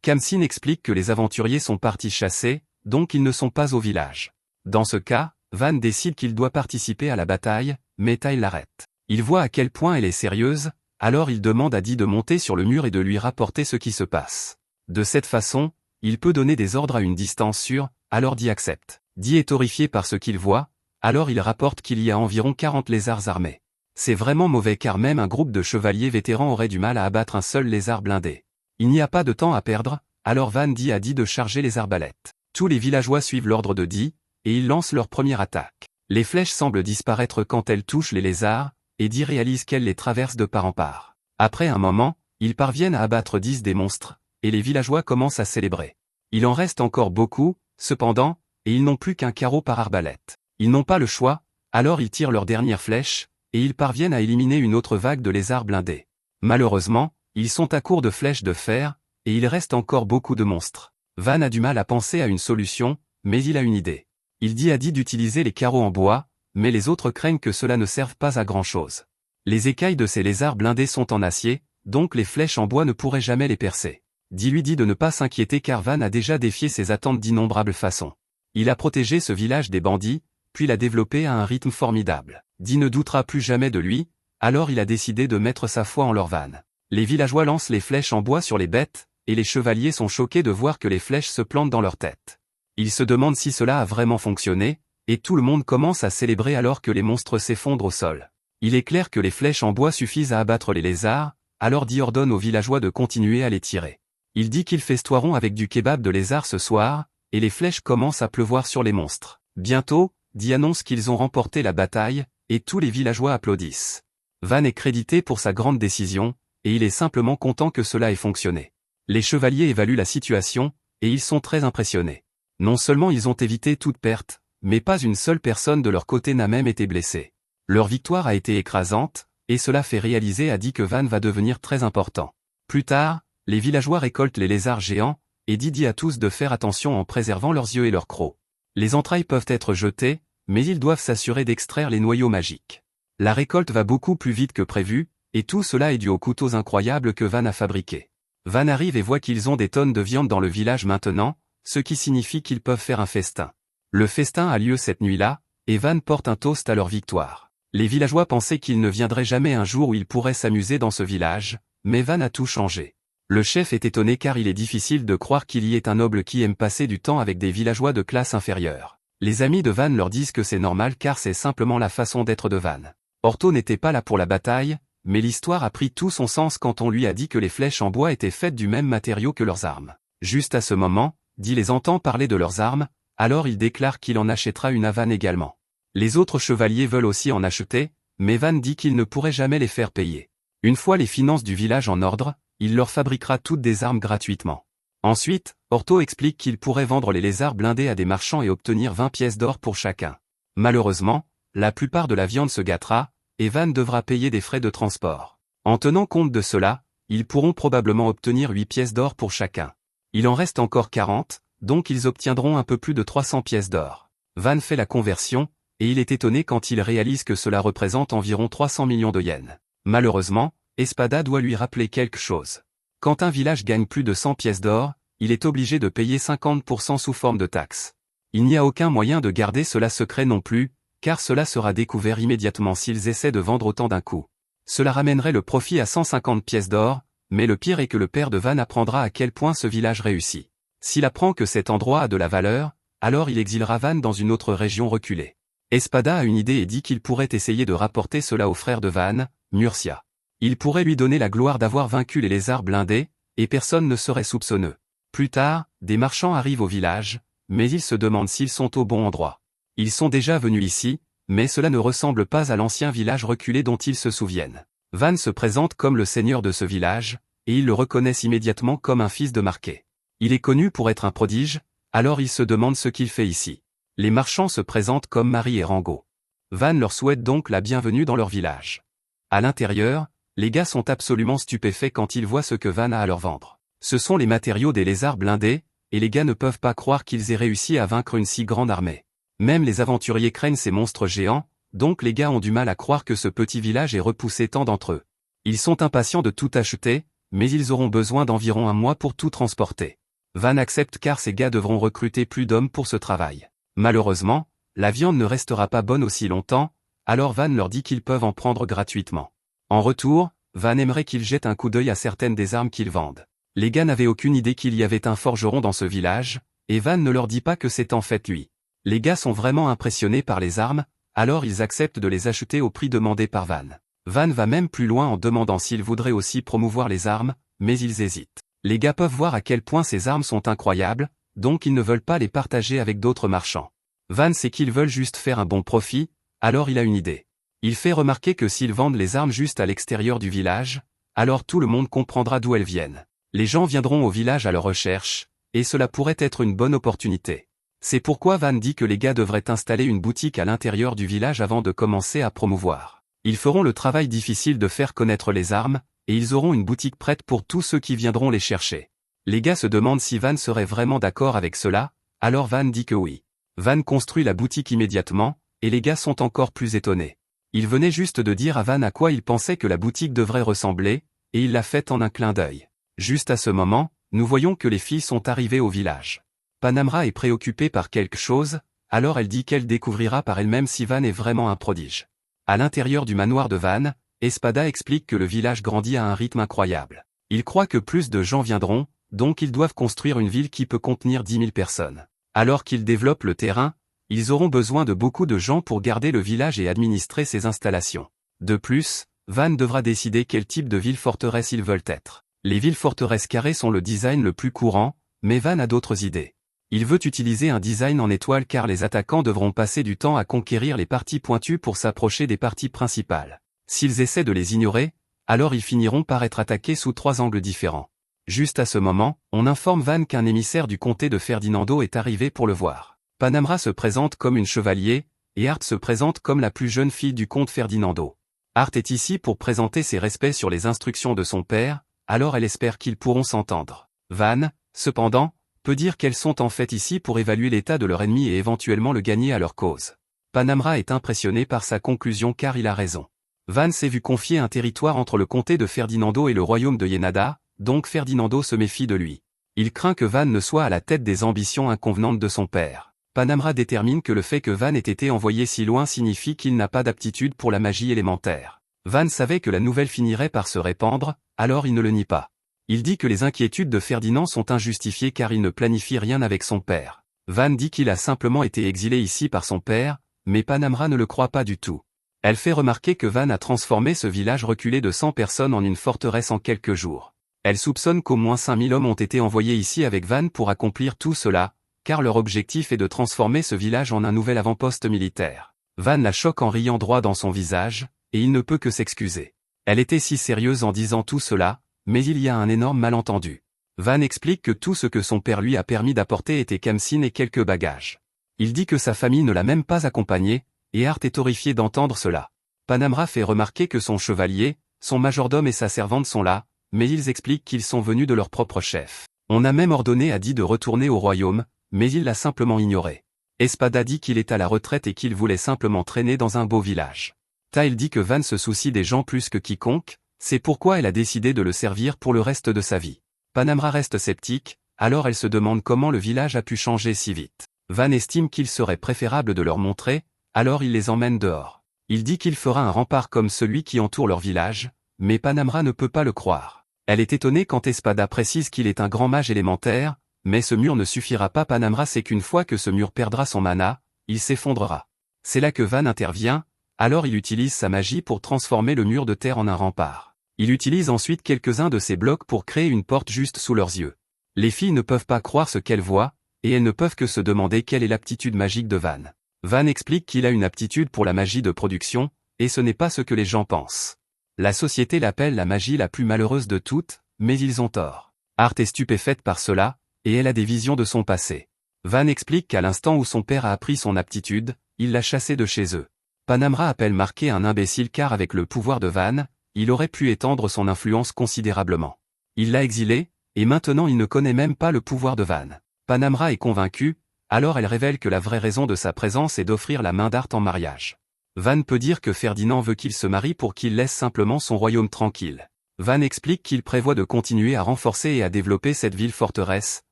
Khamsin explique que les aventuriers sont partis chasser, donc ils ne sont pas au village. Dans ce cas, Van décide qu'il doit participer à la bataille, mais Ty l'arrête. Il voit à quel point elle est sérieuse, alors il demande à Di de monter sur le mur et de lui rapporter ce qui se passe. De cette façon, il peut donner des ordres à une distance sûre, alors Di accepte. Di est horrifié par ce qu'il voit, alors il rapporte qu'il y a environ 40 lézards armés. C'est vraiment mauvais car même un groupe de chevaliers vétérans aurait du mal à abattre un seul lézard blindé. Il n'y a pas de temps à perdre, alors Van dit à Di de charger les arbalètes. Tous les villageois suivent l'ordre de Di, et ils lancent leur première attaque. Les flèches semblent disparaître quand elles touchent les lézards, et Di réalise qu'elles les traversent de part en part. Après un moment, ils parviennent à abattre 10 des monstres, et les villageois commencent à célébrer. Il en reste encore beaucoup, cependant, et ils n'ont plus qu'un carreau par arbalète. Ils n'ont pas le choix, alors ils tirent leur dernière flèche, et ils parviennent à éliminer une autre vague de lézards blindés. Malheureusement, ils sont à court de flèches de fer, et il reste encore beaucoup de monstres. Van a du mal à penser à une solution, mais il a une idée. Il dit à Di d'utiliser les carreaux en bois, mais les autres craignent que cela ne serve pas à grand-chose. Les écailles de ces lézards blindés sont en acier, donc les flèches en bois ne pourraient jamais les percer. Di lui dit de ne pas s'inquiéter car Van a déjà défié ses attentes d'innombrables façons. Il a protégé ce village des bandits, puis l'a développé à un rythme formidable. Di ne doutera plus jamais de lui, alors il a décidé de mettre sa foi en leur Van. Les villageois lancent les flèches en bois sur les bêtes, et les chevaliers sont choqués de voir que les flèches se plantent dans leur tête. Ils se demandent si cela a vraiment fonctionné, et tout le monde commence à célébrer alors que les monstres s'effondrent au sol. Il est clair que les flèches en bois suffisent à abattre les lézards, alors Di ordonne aux villageois de continuer à les tirer. Il dit qu'ils festoieront avec du kebab de lézard ce soir, et les flèches commencent à pleuvoir sur les monstres. Bientôt, Di annonce qu'ils ont remporté la bataille, et tous les villageois applaudissent. Van est crédité pour sa grande décision, et il est simplement content que cela ait fonctionné. Les chevaliers évaluent la situation, et ils sont très impressionnés. Non seulement ils ont évité toute perte, mais pas une seule personne de leur côté n'a même été blessée. Leur victoire a été écrasante, et cela fait réaliser à Di que Van va devenir très important. Plus tard, les villageois récoltent les lézards géants, et Di dit à tous de faire attention en préservant leurs yeux et leurs crocs. Les entrailles peuvent être jetées, mais ils doivent s'assurer d'extraire les noyaux magiques. La récolte va beaucoup plus vite que prévu, et tout cela est dû aux couteaux incroyables que Van a fabriqués. Van arrive et voit qu'ils ont des tonnes de viande dans le village maintenant, ce qui signifie qu'ils peuvent faire un festin. Le festin a lieu cette nuit-là, et Van porte un toast à leur victoire. Les villageois pensaient qu'il ne viendrait jamais un jour où ils pourraient s'amuser dans ce village, mais Van a tout changé. Le chef est étonné car il est difficile de croire qu'il y ait un noble qui aime passer du temps avec des villageois de classe inférieure. Les amis de Van leur disent que c'est normal car c'est simplement la façon d'être de Van. Orto n'était pas là pour la bataille, mais l'histoire a pris tout son sens quand on lui a dit que les flèches en bois étaient faites du même matériau que leurs armes. Juste à ce moment, Di les entend parler de leurs armes, alors il déclare qu'il en achètera une à Van également. Les autres chevaliers veulent aussi en acheter, mais Van dit qu'il ne pourrait jamais les faire payer. Une fois les finances du village en ordre, il leur fabriquera toutes des armes gratuitement. Ensuite, Orto explique qu'il pourrait vendre les lézards blindés à des marchands et obtenir 20 pièces d'or pour chacun. Malheureusement, la plupart de la viande se gâtera, et Van devra payer des frais de transport. En tenant compte de cela, ils pourront probablement obtenir 8 pièces d'or pour chacun. Il en reste encore 40, donc ils obtiendront un peu plus de 300 pièces d'or. Van fait la conversion, et il est étonné quand il réalise que cela représente environ 300 millions de yens. Malheureusement, Espada doit lui rappeler quelque chose. Quand un village gagne plus de 100 pièces d'or, il est obligé de payer 50% sous forme de taxes. Il n'y a aucun moyen de garder cela secret non plus, car cela sera découvert immédiatement s'ils essaient de vendre autant d'un coup. Cela ramènerait le profit à 150 pièces d'or, mais le pire est que le père de Van apprendra à quel point ce village réussit. S'il apprend que cet endroit a de la valeur, alors il exilera Van dans une autre région reculée. Espada a une idée et dit qu'il pourrait essayer de rapporter cela au frère de Van, Murcia. Il pourrait lui donner la gloire d'avoir vaincu les lézards blindés, et personne ne serait soupçonneux. Plus tard, des marchands arrivent au village, mais ils se demandent s'ils sont au bon endroit. Ils sont déjà venus ici, mais cela ne ressemble pas à l'ancien village reculé dont ils se souviennent. Van se présente comme le seigneur de ce village, et ils le reconnaissent immédiatement comme un fils de Marquet. Il est connu pour être un prodige, alors ils se demandent ce qu'il fait ici. Les marchands se présentent comme Marie et Rango. Van leur souhaite donc la bienvenue dans leur village. À l'intérieur, les gars sont absolument stupéfaits quand ils voient ce que Van a à leur vendre. Ce sont les matériaux des lézards blindés, et les gars ne peuvent pas croire qu'ils aient réussi à vaincre une si grande armée. Même les aventuriers craignent ces monstres géants, donc les gars ont du mal à croire que ce petit village ait repoussé tant d'entre eux. Ils sont impatients de tout acheter, mais ils auront besoin d'environ un mois pour tout transporter. Van accepte car ces gars devront recruter plus d'hommes pour ce travail. Malheureusement, la viande ne restera pas bonne aussi longtemps, alors Van leur dit qu'ils peuvent en prendre gratuitement. En retour, Van aimerait qu'ils jettent un coup d'œil à certaines des armes qu'ils vendent. Les gars n'avaient aucune idée qu'il y avait un forgeron dans ce village, et Van ne leur dit pas que c'est en fait lui. Les gars sont vraiment impressionnés par les armes, alors ils acceptent de les acheter au prix demandé par Van. Van va même plus loin en demandant s'ils voudraient aussi promouvoir les armes, mais ils hésitent. Les gars peuvent voir à quel point ces armes sont incroyables, donc ils ne veulent pas les partager avec d'autres marchands. Van sait qu'ils veulent juste faire un bon profit, alors il a une idée. Il fait remarquer que s'ils vendent les armes juste à l'extérieur du village, alors tout le monde comprendra d'où elles viennent. Les gens viendront au village à leur recherche, et cela pourrait être une bonne opportunité. C'est pourquoi Van dit que les gars devraient installer une boutique à l'intérieur du village avant de commencer à promouvoir. Ils feront le travail difficile de faire connaître les armes, et ils auront une boutique prête pour tous ceux qui viendront les chercher. Les gars se demandent si Van serait vraiment d'accord avec cela, alors Van dit que oui. Van construit la boutique immédiatement, et les gars sont encore plus étonnés. Il venait juste de dire à Van à quoi il pensait que la boutique devrait ressembler, et il l'a faite en un clin d'œil. Juste à ce moment, nous voyons que les filles sont arrivées au village. Panamra est préoccupée par quelque chose, alors elle dit qu'elle découvrira par elle-même si Van est vraiment un prodige. À l'intérieur du manoir de Van, Espada explique que le village grandit à un rythme incroyable. Il croit que plus de gens viendront, donc ils doivent construire une ville qui peut contenir 10 000 personnes. Alors qu'ils développent le terrain, ils auront besoin de beaucoup de gens pour garder le village et administrer ses installations. De plus, Van devra décider quel type de ville-forteresse ils veulent être. Les villes-forteresses carrées sont le design le plus courant, mais Van a d'autres idées. Il veut utiliser un design en étoile car les attaquants devront passer du temps à conquérir les parties pointues pour s'approcher des parties principales. S'ils essaient de les ignorer, alors ils finiront par être attaqués sous 3 angles différents. Juste à ce moment, on informe Van qu'un émissaire du comté de Ferdinando est arrivé pour le voir. Panamra se présente comme une chevalier, et Art se présente comme la plus jeune fille du comte Ferdinando. Art est ici pour présenter ses respects sur les instructions de son père, alors elle espère qu'ils pourront s'entendre. Van, cependant, peut dire qu'elles sont en fait ici pour évaluer l'état de leur ennemi et éventuellement le gagner à leur cause. Panamra est impressionné par sa conclusion car il a raison. Van s'est vu confier un territoire entre le comté de Ferdinando et le royaume de Yenada, donc Ferdinando se méfie de lui. Il craint que Van ne soit à la tête des ambitions inconvenantes de son père. Panamra détermine que le fait que Van ait été envoyé si loin signifie qu'il n'a pas d'aptitude pour la magie élémentaire. Van savait que la nouvelle finirait par se répandre, alors il ne le nie pas. Il dit que les inquiétudes de Ferdinand sont injustifiées car il ne planifie rien avec son père. Van dit qu'il a simplement été exilé ici par son père, mais Panamra ne le croit pas du tout. Elle fait remarquer que Van a transformé ce village reculé de 100 personnes en une forteresse en quelques jours. Elle soupçonne qu'au moins 5000 hommes ont été envoyés ici avec Van pour accomplir tout cela, car leur objectif est de transformer ce village en un nouvel avant-poste militaire. Van la choque en riant droit dans son visage, et il ne peut que s'excuser. Elle était si sérieuse en disant tout cela, mais il y a un énorme malentendu. Van explique que tout ce que son père lui a permis d'apporter était Kamsin et quelques bagages. Il dit que sa famille ne l'a même pas accompagné, et Art est horrifié d'entendre cela. Panamra fait remarquer que son chevalier, son majordome et sa servante sont là, mais ils expliquent qu'ils sont venus de leur propre chef. On a même ordonné à Di de retourner au royaume, mais il l'a simplement ignoré. Espada dit qu'il est à la retraite et qu'il voulait simplement traîner dans un beau village. Tyle dit que Van se soucie des gens plus que quiconque, c'est pourquoi elle a décidé de le servir pour le reste de sa vie. Panamra reste sceptique, alors elle se demande comment le village a pu changer si vite. Van estime qu'il serait préférable de leur montrer, alors il les emmène dehors. Il dit qu'il fera un rempart comme celui qui entoure leur village, mais Panamra ne peut pas le croire. Elle est étonnée quand Espada précise qu'il est un grand mage élémentaire, mais ce mur ne suffira pas. Panamra sait qu'une fois que ce mur perdra son mana, il s'effondrera. C'est là que Van intervient, alors il utilise sa magie pour transformer le mur de terre en un rempart. Il utilise ensuite quelques-uns de ses blocs pour créer une porte juste sous leurs yeux. Les filles ne peuvent pas croire ce qu'elles voient, et elles ne peuvent que se demander quelle est l'aptitude magique de Van. Van explique qu'il a une aptitude pour la magie de production, et ce n'est pas ce que les gens pensent. La société l'appelle la magie la plus malheureuse de toutes, mais ils ont tort. Art est stupéfaite par cela, et elle a des visions de son passé. Van explique qu'à l'instant où son père a appris son aptitude, il l'a chassé de chez eux. Panamra appelle Marquet un imbécile car avec le pouvoir de Van, il aurait pu étendre son influence considérablement. Il l'a exilé, et maintenant il ne connaît même pas le pouvoir de Van. Panamra est convaincue, alors elle révèle que la vraie raison de sa présence est d'offrir la main d'Art en mariage. Van peut dire que Ferdinand veut qu'il se marie pour qu'il laisse simplement son royaume tranquille. Van explique qu'il prévoit de continuer à renforcer et à développer cette ville-forteresse,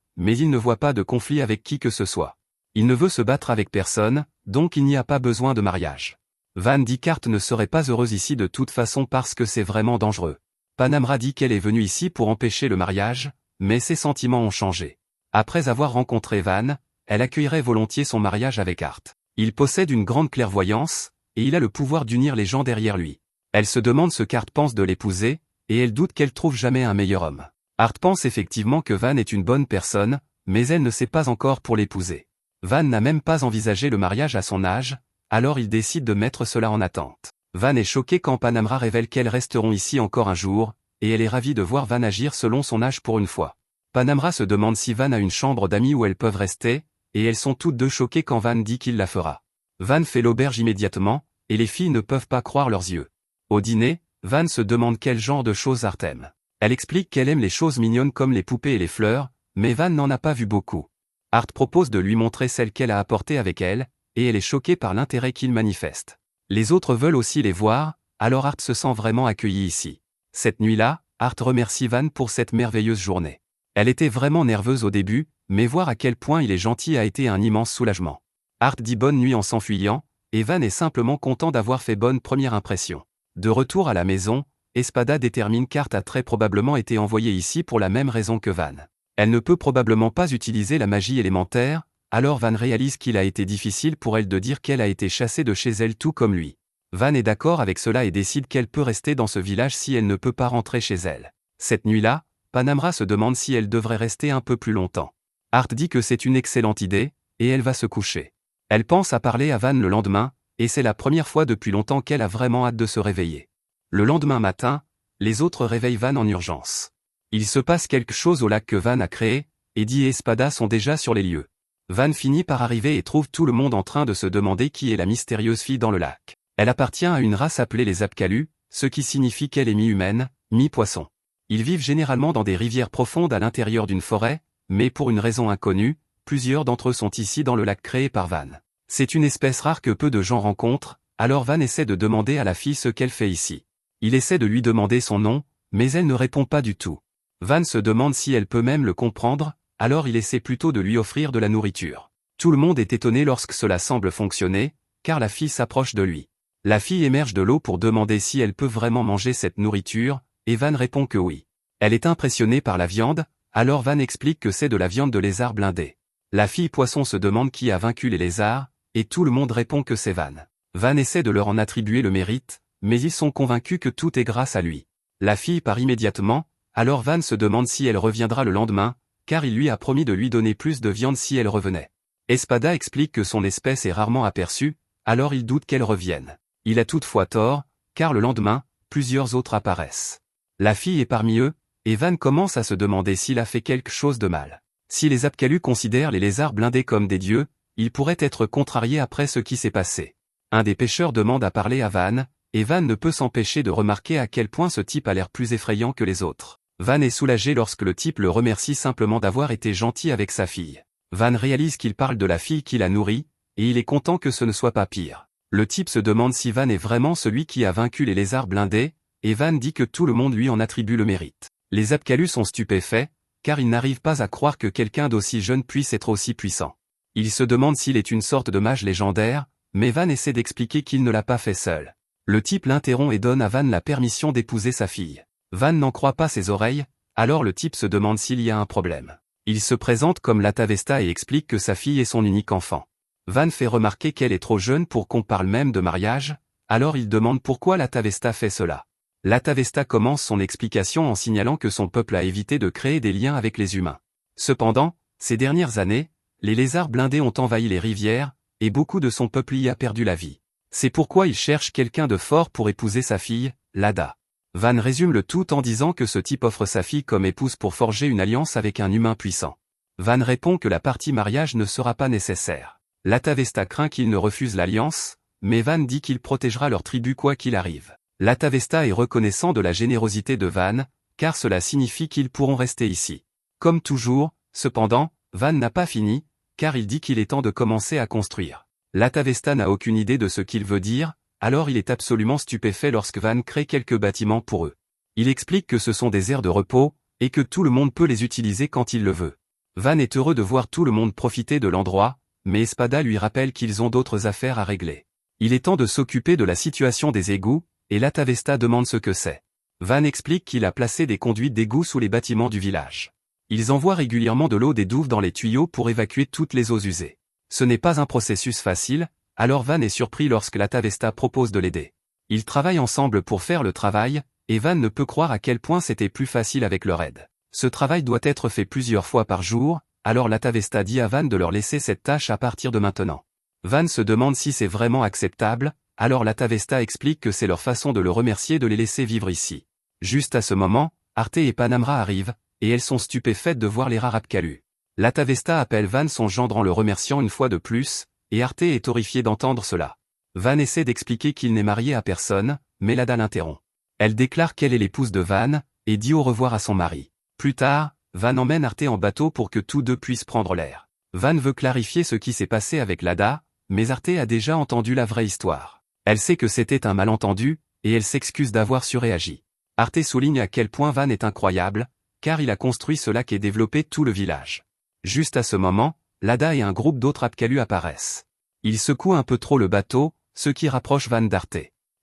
mais il ne voit pas de conflit avec qui que ce soit. Il ne veut se battre avec personne, donc il n'y a pas besoin de mariage. Van dit qu'Art ne serait pas heureuse ici de toute façon parce que c'est vraiment dangereux. Panamra dit qu'elle est venue ici pour empêcher le mariage, mais ses sentiments ont changé. Après avoir rencontré Van, elle accueillerait volontiers son mariage avec Art. Il possède une grande clairvoyance, et il a le pouvoir d'unir les gens derrière lui. Elle se demande ce qu'Art pense de l'épouser, et elle doute qu'elle trouve jamais un meilleur homme. Art pense effectivement que Van est une bonne personne, mais elle ne sait pas encore pour l'épouser. Van n'a même pas envisagé le mariage à son âge, alors il décide de mettre cela en attente. Van est choquée quand Panamra révèle qu'elles resteront ici encore un jour, et elle est ravie de voir Van agir selon son âge pour une fois. Panamra se demande si Van a une chambre d'amis où elles peuvent rester, et elles sont toutes deux choquées quand Van dit qu'il la fera. Van fait l'auberge immédiatement, et les filles ne peuvent pas croire leurs yeux. Au dîner, Van se demande quel genre de choses Art aime. Elle explique qu'elle aime les choses mignonnes comme les poupées et les fleurs, mais Van n'en a pas vu beaucoup. Art propose de lui montrer celles qu'elle a apportées avec elle, et elle est choquée par l'intérêt qu'il manifeste. Les autres veulent aussi les voir, alors Art se sent vraiment accueilli ici. Cette nuit-là, Art remercie Van pour cette merveilleuse journée. Elle était vraiment nerveuse au début, mais voir à quel point il est gentil a été un immense soulagement. Art dit bonne nuit en s'enfuyant, et Van est simplement content d'avoir fait bonne première impression. De retour à la maison, Espada détermine qu'Art a très probablement été envoyée ici pour la même raison que Van. Elle ne peut probablement pas utiliser la magie élémentaire, alors Van réalise qu'il a été difficile pour elle de dire qu'elle a été chassée de chez elle tout comme lui. Van est d'accord avec cela et décide qu'elle peut rester dans ce village si elle ne peut pas rentrer chez elle. Cette nuit-là, Panamra se demande si elle devrait rester un peu plus longtemps. Art dit que c'est une excellente idée, et elle va se coucher. Elle pense à parler à Van le lendemain, et c'est la première fois depuis longtemps qu'elle a vraiment hâte de se réveiller. Le lendemain matin, les autres réveillent Van en urgence. Il se passe quelque chose au lac que Van a créé, Eddie et Espada sont déjà sur les lieux. Van finit par arriver et trouve tout le monde en train de se demander qui est la mystérieuse fille dans le lac. Elle appartient à une race appelée les Apkalus, ce qui signifie qu'elle est mi-humaine, mi-poisson. Ils vivent généralement dans des rivières profondes à l'intérieur d'une forêt, mais pour une raison inconnue, plusieurs d'entre eux sont ici dans le lac créé par Van. C'est une espèce rare que peu de gens rencontrent, alors Van essaie de demander à la fille ce qu'elle fait ici. Il essaie de lui demander son nom, mais elle ne répond pas du tout. Van se demande si elle peut même le comprendre, alors il essaie plutôt de lui offrir de la nourriture. Tout le monde est étonné lorsque cela semble fonctionner, car la fille s'approche de lui. La fille émerge de l'eau pour demander si elle peut vraiment manger cette nourriture, et Van répond que oui. Elle est impressionnée par la viande, alors Van explique que c'est de la viande de lézard blindé. La fille poisson se demande qui a vaincu les lézards, et tout le monde répond que c'est Van. Van essaie de leur en attribuer le mérite, mais ils sont convaincus que tout est grâce à lui. La fille part immédiatement, alors Van se demande si elle reviendra le lendemain, car il lui a promis de lui donner plus de viande si elle revenait. Espada explique que son espèce est rarement aperçue, alors il doute qu'elle revienne. Il a toutefois tort, car le lendemain, plusieurs autres apparaissent. La fille est parmi eux, et Van commence à se demander s'il a fait quelque chose de mal. Si les Apkalus considèrent les lézards blindés comme des dieux, ils pourraient être contrariés après ce qui s'est passé. Un des pêcheurs demande à parler à Van, et Van ne peut s'empêcher de remarquer à quel point ce type a l'air plus effrayant que les autres. Van est soulagé lorsque le type le remercie simplement d'avoir été gentil avec sa fille. Van réalise qu'il parle de la fille qui l'a nourri, et il est content que ce ne soit pas pire. Le type se demande si Van est vraiment celui qui a vaincu les lézards blindés, et Van dit que tout le monde lui en attribue le mérite. Les Apkalus sont stupéfaits, car ils n'arrivent pas à croire que quelqu'un d'aussi jeune puisse être aussi puissant. Ils se demandent s'il est une sorte de mage légendaire, mais Van essaie d'expliquer qu'il ne l'a pas fait seul. Le type l'interrompt et donne à Van la permission d'épouser sa fille. Van n'en croit pas ses oreilles, alors le type se demande s'il y a un problème. Il se présente comme l'Atavesta et explique que sa fille est son unique enfant. Van fait remarquer qu'elle est trop jeune pour qu'on parle même de mariage, alors il demande pourquoi l'Atavesta fait cela. L'Atavesta commence son explication en signalant que son peuple a évité de créer des liens avec les humains. Cependant, ces dernières années, les lézards blindés ont envahi les rivières, et beaucoup de son peuple y a perdu la vie. C'est pourquoi il cherche quelqu'un de fort pour épouser sa fille, Lada. Van résume le tout en disant que ce type offre sa fille comme épouse pour forger une alliance avec un humain puissant. Van répond que la partie mariage ne sera pas nécessaire. L'Atavesta craint qu'il ne refuse l'alliance, mais Van dit qu'il protégera leur tribu quoi qu'il arrive. L'Atavesta est reconnaissant de la générosité de Van, car cela signifie qu'ils pourront rester ici. Comme toujours, cependant, Van n'a pas fini, car il dit qu'il est temps de commencer à construire. L'Atavesta n'a aucune idée de ce qu'il veut dire, alors il est absolument stupéfait lorsque Van crée quelques bâtiments pour eux. Il explique que ce sont des aires de repos, et que tout le monde peut les utiliser quand il le veut. Van est heureux de voir tout le monde profiter de l'endroit, mais Espada lui rappelle qu'ils ont d'autres affaires à régler. Il est temps de s'occuper de la situation des égouts, et Latavesta demande ce que c'est. Van explique qu'il a placé des conduites d'égouts sous les bâtiments du village. Ils envoient régulièrement de l'eau des douves dans les tuyaux pour évacuer toutes les eaux usées. Ce n'est pas un processus facile, alors Van est surpris lorsque Latavesta propose de l'aider. Ils travaillent ensemble pour faire le travail, et Van ne peut croire à quel point c'était plus facile avec leur aide. Ce travail doit être fait plusieurs fois par jour, alors Latavesta dit à Van de leur laisser cette tâche à partir de maintenant. Van se demande si c'est vraiment acceptable, alors Latavesta explique que c'est leur façon de le remercier de les laisser vivre ici. Juste à ce moment, Arte et Panamra arrivent, et elles sont stupéfaites de voir les rares Apkalus. Latavesta appelle Van son gendre en le remerciant une fois de plus, et Arte est horrifiée d'entendre cela. Van essaie d'expliquer qu'il n'est marié à personne, mais Lada l'interrompt. Elle déclare qu'elle est l'épouse de Van, et dit au revoir à son mari. Plus tard, Van emmène Arte en bateau pour que tous deux puissent prendre l'air. Van veut clarifier ce qui s'est passé avec Lada, mais Arte a déjà entendu la vraie histoire. Elle sait que c'était un malentendu, et elle s'excuse d'avoir surréagi. Arte souligne à quel point Van est incroyable, car il a construit ce lac et développé tout le village. Juste à ce moment, Lada et un groupe d'autres Apkalus apparaissent. Ils secouent un peu trop le bateau, ce qui rapproche Van d'Arte.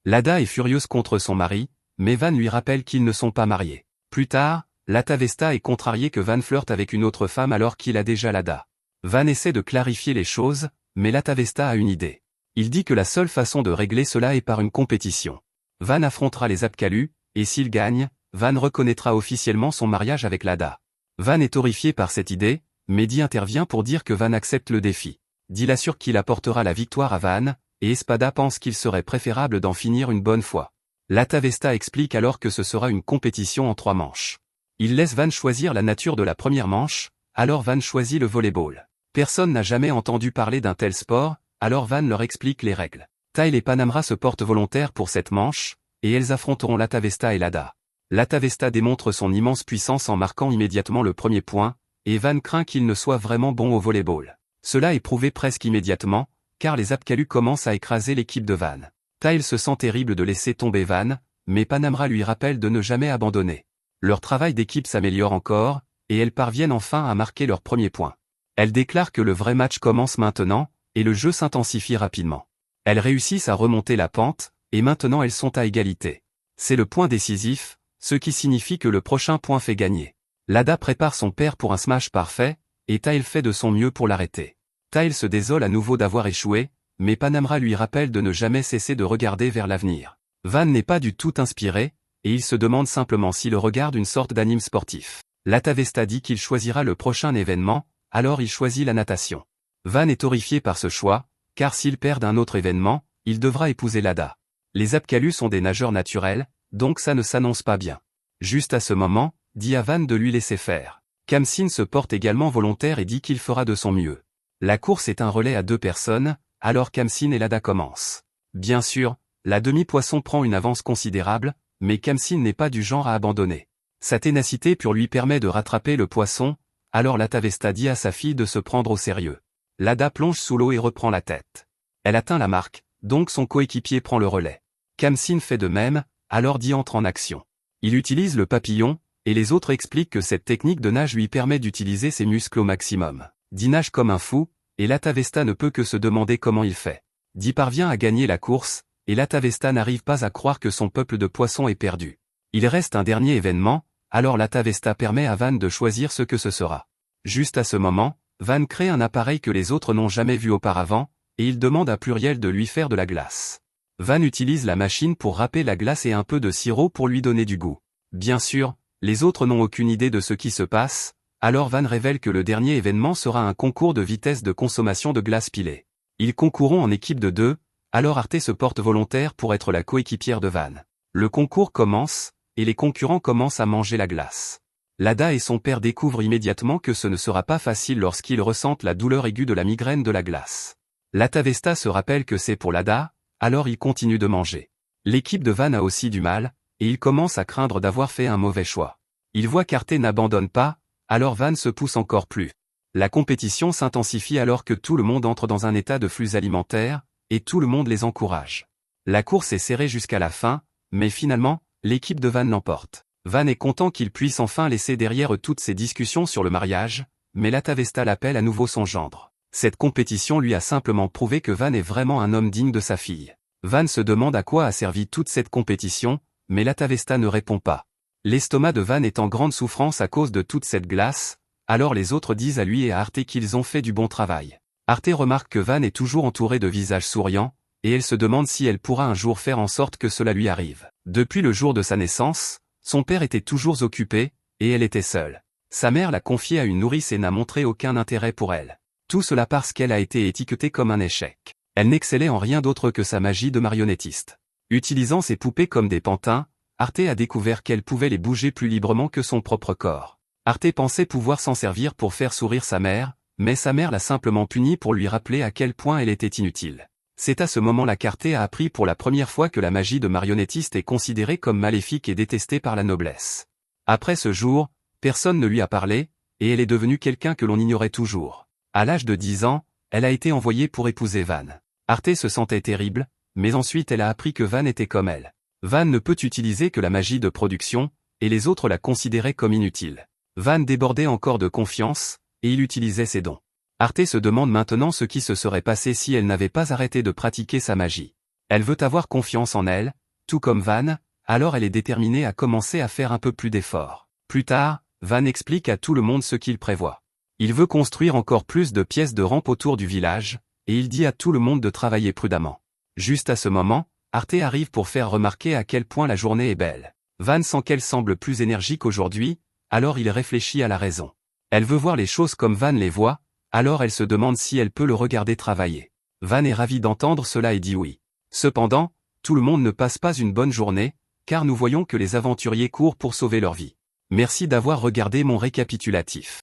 Lada est furieuse contre son mari, mais Van lui rappelle qu'ils ne sont pas mariés. Plus tard, Latavesta est contrarié que Van flirte avec une autre femme alors qu'il a déjà Lada. Van essaie de clarifier les choses, mais Latavesta a une idée. Il dit que la seule façon de régler cela est par une compétition. Van affrontera les Apkalus, et s'il gagne, Van reconnaîtra officiellement son mariage avec Lada. Van est horrifié par cette idée, mais Dee intervient pour dire que Van accepte le défi. Dee l'assure qu'il apportera la victoire à Van, et Espada pense qu'il serait préférable d'en finir une bonne fois. Latavesta explique alors que ce sera une compétition en 3 manches. Il laisse Van choisir la nature de la première manche, alors Van choisit le volleyball. Personne n'a jamais entendu parler d'un tel sport, alors Van leur explique les règles. Tyle et Panamra se portent volontaires pour cette manche, et elles affronteront Latavesta et Lada. Latavesta démontre son immense puissance en marquant immédiatement le premier point, et Van craint qu'il ne soit vraiment bon au volleyball. Cela est prouvé presque immédiatement, car les Apkalus commencent à écraser l'équipe de Van. Tyle se sent terrible de laisser tomber Van, mais Panamra lui rappelle de ne jamais abandonner. Leur travail d'équipe s'améliore encore, et elles parviennent enfin à marquer leur premier point. Elles déclarent que le vrai match commence maintenant, et le jeu s'intensifie rapidement. Elles réussissent à remonter la pente, et maintenant elles sont à égalité. C'est le point décisif, ce qui signifie que le prochain point fait gagner. Lada prépare son père pour un smash parfait, et Tyle fait de son mieux pour l'arrêter. Tyle se désole à nouveau d'avoir échoué, mais Panamra lui rappelle de ne jamais cesser de regarder vers l'avenir. Van n'est pas du tout inspiré, et il se demande simplement s'il regarde une sorte d'anime sportif. Latavesta dit qu'il choisira le prochain événement, alors il choisit la natation. Van est horrifié par ce choix, car s'il perd un autre événement, il devra épouser Lada. Les Apkalus sont des nageurs naturels, donc ça ne s'annonce pas bien. Juste à ce moment, dit à Van de lui laisser faire. Kamsin se porte également volontaire et dit qu'il fera de son mieux. La course est un relais à 2 personnes, alors Kamsin et Lada commencent. Bien sûr, la demi-poisson prend une avance considérable, mais Kamsin n'est pas du genre à abandonner. Sa ténacité pure lui permet de rattraper le poisson, alors Latavesta dit à sa fille de se prendre au sérieux. Lada plonge sous l'eau et reprend la tête. Elle atteint la marque, donc son coéquipier prend le relais. Kamsin fait de même, alors Dee entre en action. Il utilise le papillon, et les autres expliquent que cette technique de nage lui permet d'utiliser ses muscles au maximum. Dee nage comme un fou, et Latavesta ne peut que se demander comment il fait. Dee parvient à gagner la course, et Latavesta n'arrive pas à croire que son peuple de poissons est perdu. Il reste un dernier événement, alors Latavesta permet à Van de choisir ce que ce sera. Juste à ce moment, Van crée un appareil que les autres n'ont jamais vu auparavant, et il demande à Pluriel de lui faire de la glace. Van utilise la machine pour râper la glace et un peu de sirop pour lui donner du goût. Bien sûr, les autres n'ont aucune idée de ce qui se passe, alors Van révèle que le dernier événement sera un concours de vitesse de consommation de glace pilée. Ils concourront en équipe de 2, alors Arte se porte volontaire pour être la coéquipière de Van. Le concours commence, et les concurrents commencent à manger la glace. Lada et son père découvrent immédiatement que ce ne sera pas facile lorsqu'ils ressentent la douleur aiguë de la migraine de la glace. Latavesta se rappelle que c'est pour Lada, alors il continue de manger. L'équipe de Van a aussi du mal, et il commence à craindre d'avoir fait un mauvais choix. Il voit qu'Arte n'abandonne pas, alors Van se pousse encore plus. La compétition s'intensifie alors que tout le monde entre dans un état de flux alimentaire, et tout le monde les encourage. La course est serrée jusqu'à la fin, mais finalement, l'équipe de Van l'emporte. Van est content qu'il puisse enfin laisser derrière toutes ces discussions sur le mariage, mais Latavestal appelle à nouveau son gendre. Cette compétition lui a simplement prouvé que Van est vraiment un homme digne de sa fille. Van se demande à quoi a servi toute cette compétition, mais Latavesta ne répond pas. L'estomac de Van est en grande souffrance à cause de toute cette glace, alors les autres disent à lui et à Arte qu'ils ont fait du bon travail. Arte remarque que Van est toujours entouré de visages souriants, et elle se demande si elle pourra un jour faire en sorte que cela lui arrive. Depuis le jour de sa naissance, son père était toujours occupé, et elle était seule. Sa mère l'a confiée à une nourrice et n'a montré aucun intérêt pour elle. Tout cela parce qu'elle a été étiquetée comme un échec. Elle n'excellait en rien d'autre que sa magie de marionnettiste. Utilisant ses poupées comme des pantins, Arte a découvert qu'elle pouvait les bouger plus librement que son propre corps. Arte pensait pouvoir s'en servir pour faire sourire sa mère, mais sa mère l'a simplement punie pour lui rappeler à quel point elle était inutile. C'est à ce moment-là qu'Arte a appris pour la première fois que la magie de marionnettiste est considérée comme maléfique et détestée par la noblesse. Après ce jour, personne ne lui a parlé, et elle est devenue quelqu'un que l'on ignorait toujours. À l'âge de 10 ans, elle a été envoyée pour épouser Van. Arte se sentait terrible, mais ensuite elle a appris que Van était comme elle. Van ne peut utiliser que la magie de production, et les autres la considéraient comme inutile. Van débordait encore de confiance, et il utilisait ses dons. Arte se demande maintenant ce qui se serait passé si elle n'avait pas arrêté de pratiquer sa magie. Elle veut avoir confiance en elle, tout comme Van, alors elle est déterminée à commencer à faire un peu plus d'efforts. Plus tard, Van explique à tout le monde ce qu'il prévoit. Il veut construire encore plus de pièces de rampe autour du village, et il dit à tout le monde de travailler prudemment. Juste à ce moment, Arte arrive pour faire remarquer à quel point la journée est belle. Van sent qu'elle semble plus énergique aujourd'hui, alors il réfléchit à la raison. Elle veut voir les choses comme Van les voit, alors elle se demande si elle peut le regarder travailler. Van est ravi d'entendre cela et dit oui. Cependant, tout le monde ne passe pas une bonne journée, car nous voyons que les aventuriers courent pour sauver leur vie. Merci d'avoir regardé mon récapitulatif.